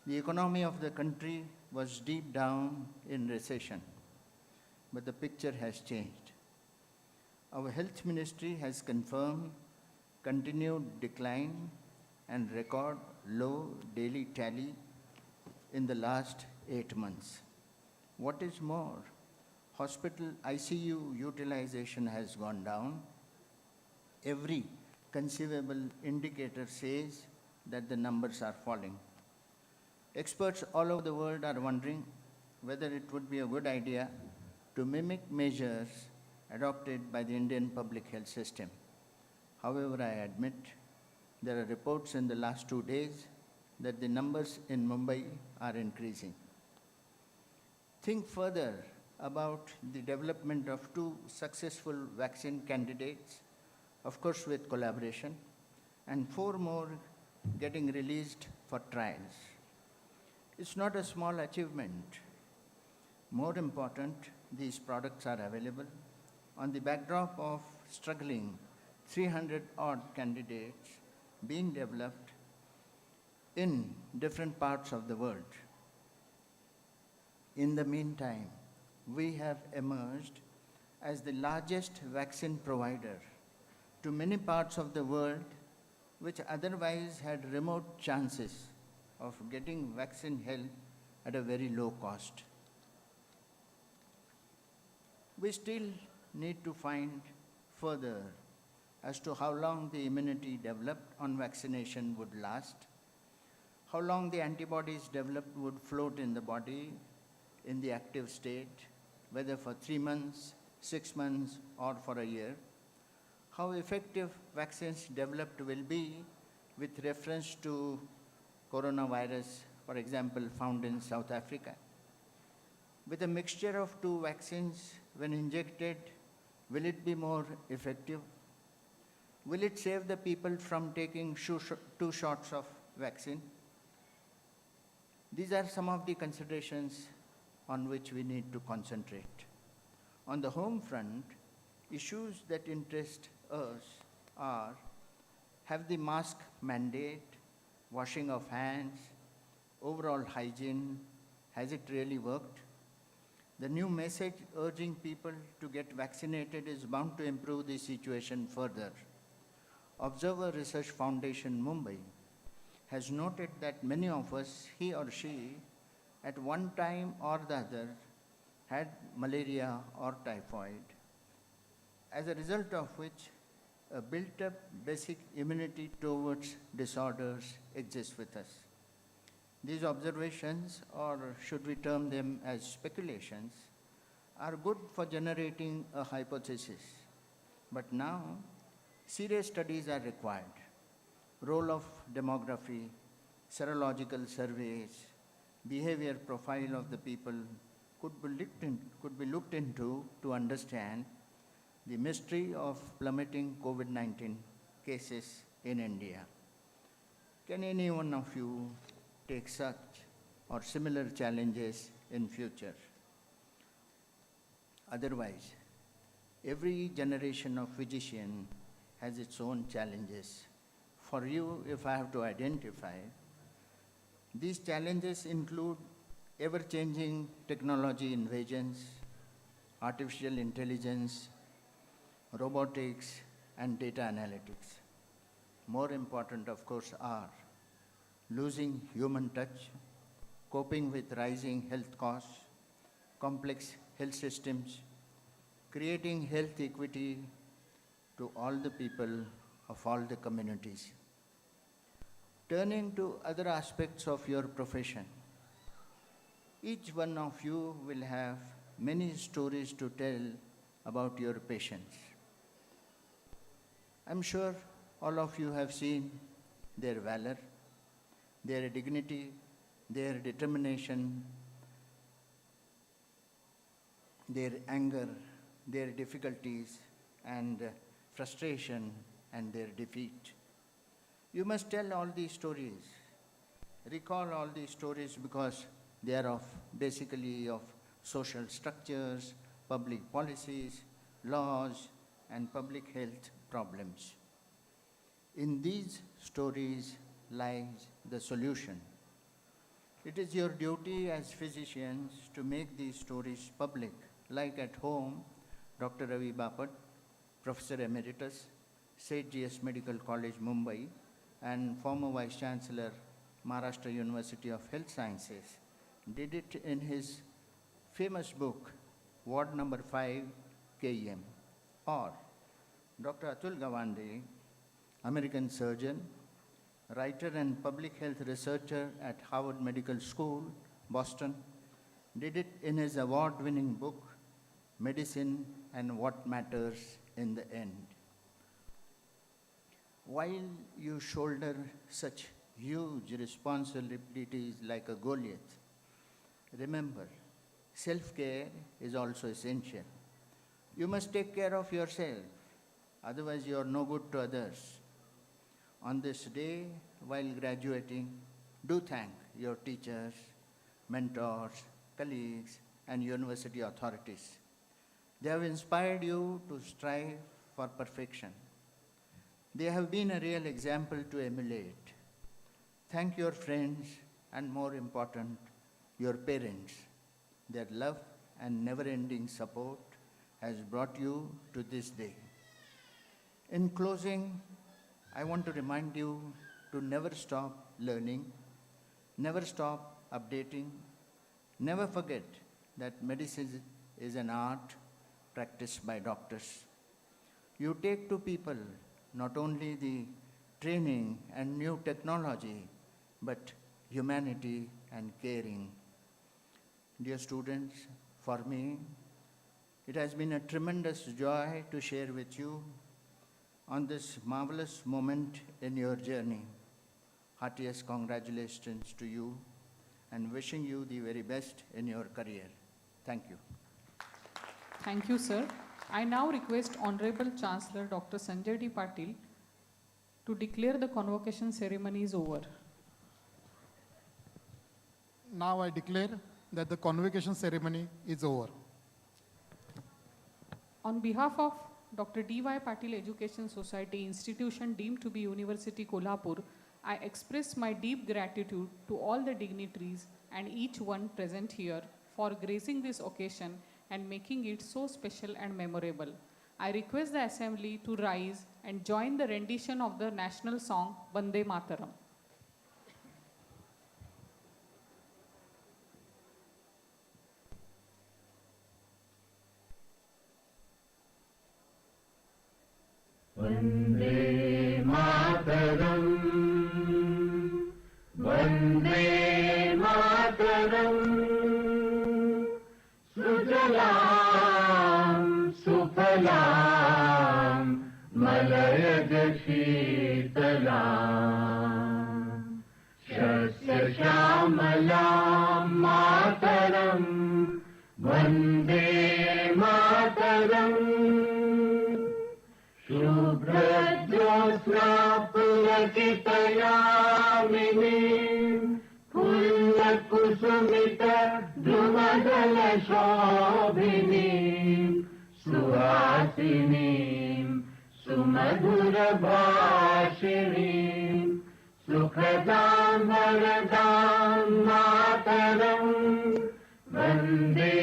The economy of the country was deep down in recession, but the picture has changed. Our health ministry has confirmed continued decline and record low daily tally in the last 8 months. What is more, hospital ICU utilization has gone down. Every conceivable indicator says that the numbers are falling. Experts all over the world are wondering whether it would be a good idea to mimic measures adopted by the Indian public health system. However, I admit there are reports in the last 2 days that the numbers in Mumbai are increasing. Think further about the development of 2 successful vaccine candidates, of course with collaboration, and 4 more getting released for trials. It's not a small achievement. More important, these products are available on the backdrop of struggling 300 odd candidates being developed in different parts of the world. In the meantime, we have emerged as the largest vaccine provider to many parts of the world which otherwise had remote chances of getting vaccine help at a very low cost. We still need to find further as to how long the immunity developed on vaccination would last, how long the antibodies developed would float in the body in the active state, whether for 3 months, 6 months, or for a year, how effective vaccines developed will be with reference to coronavirus, for example, found in South Africa. With a mixture of two vaccines, when injected, will it be more effective? Will it save the people from taking 2 shots of vaccine? These are some of the considerations on which we need to concentrate. On the home front, issues that interest us are: have the mask mandate, washing of hands, overall hygiene, has it really worked? The new message urging people to get vaccinated is bound to improve the situation further. Observer Research Foundation, Mumbai, has noted that many of us, he or she, at one time or the other, had malaria or typhoid, as a result of which a built-up basic immunity towards disorders exists with us. These observations, or should we term them as speculations, are good for generating a hypothesis. But now, serious studies are required. Role of demography, serological surveys, behavior profile of the people could be looked into to understand the mystery of plummeting COVID-19 cases in India. Can any one of you take such or similar challenges in future? Otherwise, every generation of physician has its own challenges. For you, if I have to identify, these challenges include ever-changing technology invasions, artificial intelligence, robotics, and data analytics. More important, of course, are losing human touch, coping with rising health costs, complex health systems, creating health equity to all the people of all the communities. Turning to other aspects of your profession, each one of you will have many stories to tell about your patients. I'm sure all of you have seen their valor, their dignity, their determination, their anger, their difficulties and frustration and their defeat. You must tell all these stories, recall all these stories, because they are basically of social structures, public policies, laws, and public health problems. In these stories lies the solution. It is your duty as physicians to make these stories public, like at home, Dr. Ravi Bapat, Professor Emeritus, St. G.S. Medical College, Mumbai, and former Vice Chancellor, Maharashtra University of Health Sciences, did it in his famous book, Ward Number 5, KEM. Or Dr. Atul Gawande, American surgeon, writer and public health researcher at Harvard Medical School, Boston, did it in his award-winning book, Medicine and What Matters in the End. While you shoulder such huge responsibilities like a Goliath, remember, self-care is also essential. You must take care of yourself, otherwise you are no good to others. On this day, while graduating, do thank your teachers, mentors, colleagues, and university authorities. They have inspired you to strive for perfection. They have been a real example to emulate. Thank your friends and, more important, your parents. Their love and never-ending support has brought you to this day. In closing, I want to remind you to never stop learning, never stop updating, never forget that medicine is an art practiced by doctors. You take to people not only the training and new technology, but humanity and caring. Dear students, for me, it has been a tremendous joy to share with you on this marvelous moment in your journey. Heartiest congratulations to you and wishing you the very best in your career. Thank you. Thank you, sir. I now request Honorable Chancellor Dr. Sanjay D. Patil to declare the convocation ceremony is over. Now I declare that the convocation ceremony is over. On behalf of Dr. D.Y. Patil Education Society, institution deemed to be University Kolhapur, I express my deep gratitude to all the dignitaries and each one present here for gracing this occasion and making it so special and memorable. I request the Assembly to rise and join the rendition of the national song Vande Mataram. Vande Mataram, Vande Mataram, Sujalam, Sufalam, Malayaj Sheetalam, Shasya Shamalam Mataram, Vande Mataram, Shubhra-jyosna pulakitayamini, Pulla-kusumita dhrumadala-shobhini, Suhasini, Sumadhura-bhashini, Sukhadam Varadam Mataram, Vande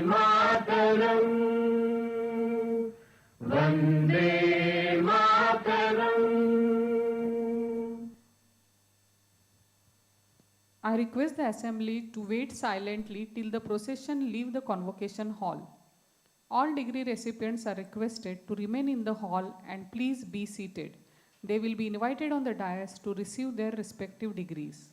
Mataram, Vande Mataram. I request the Assembly to wait silently till the procession leave the convocation hall. All degree recipients are requested to remain in the hall and please be seated. They will be invited on the dais to receive their respective degrees.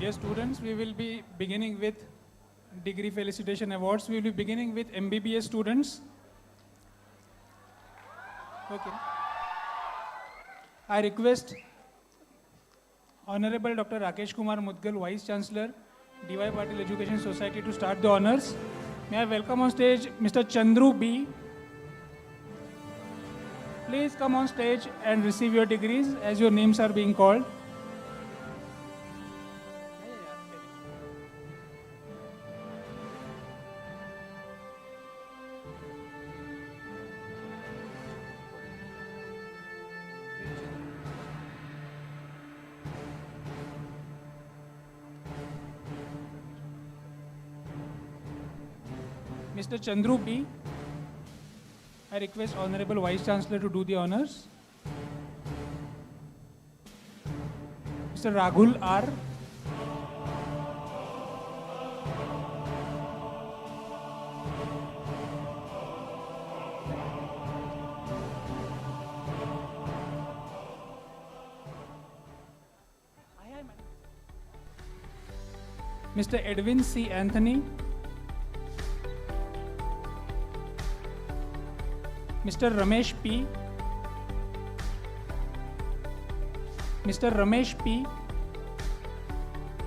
Dear students, we will be beginning with degree felicitation awards. We will be beginning with MBBS students. Okay. I request Honorable Dr. Rakesh Kumar Mudgal, Vice Chancellor, DY Patil Education Society, to start the honors. May I welcome on stage Mr. Chandru B. Please come on stage and receive your degrees as your names are being called. Mr. Chandru B. I request Honorable Vice Chancellor to do the honors. Mr. Raghul R. Mr. Edwin C. Anthony. Mr. Ramesh P. Mr. Ramesh P.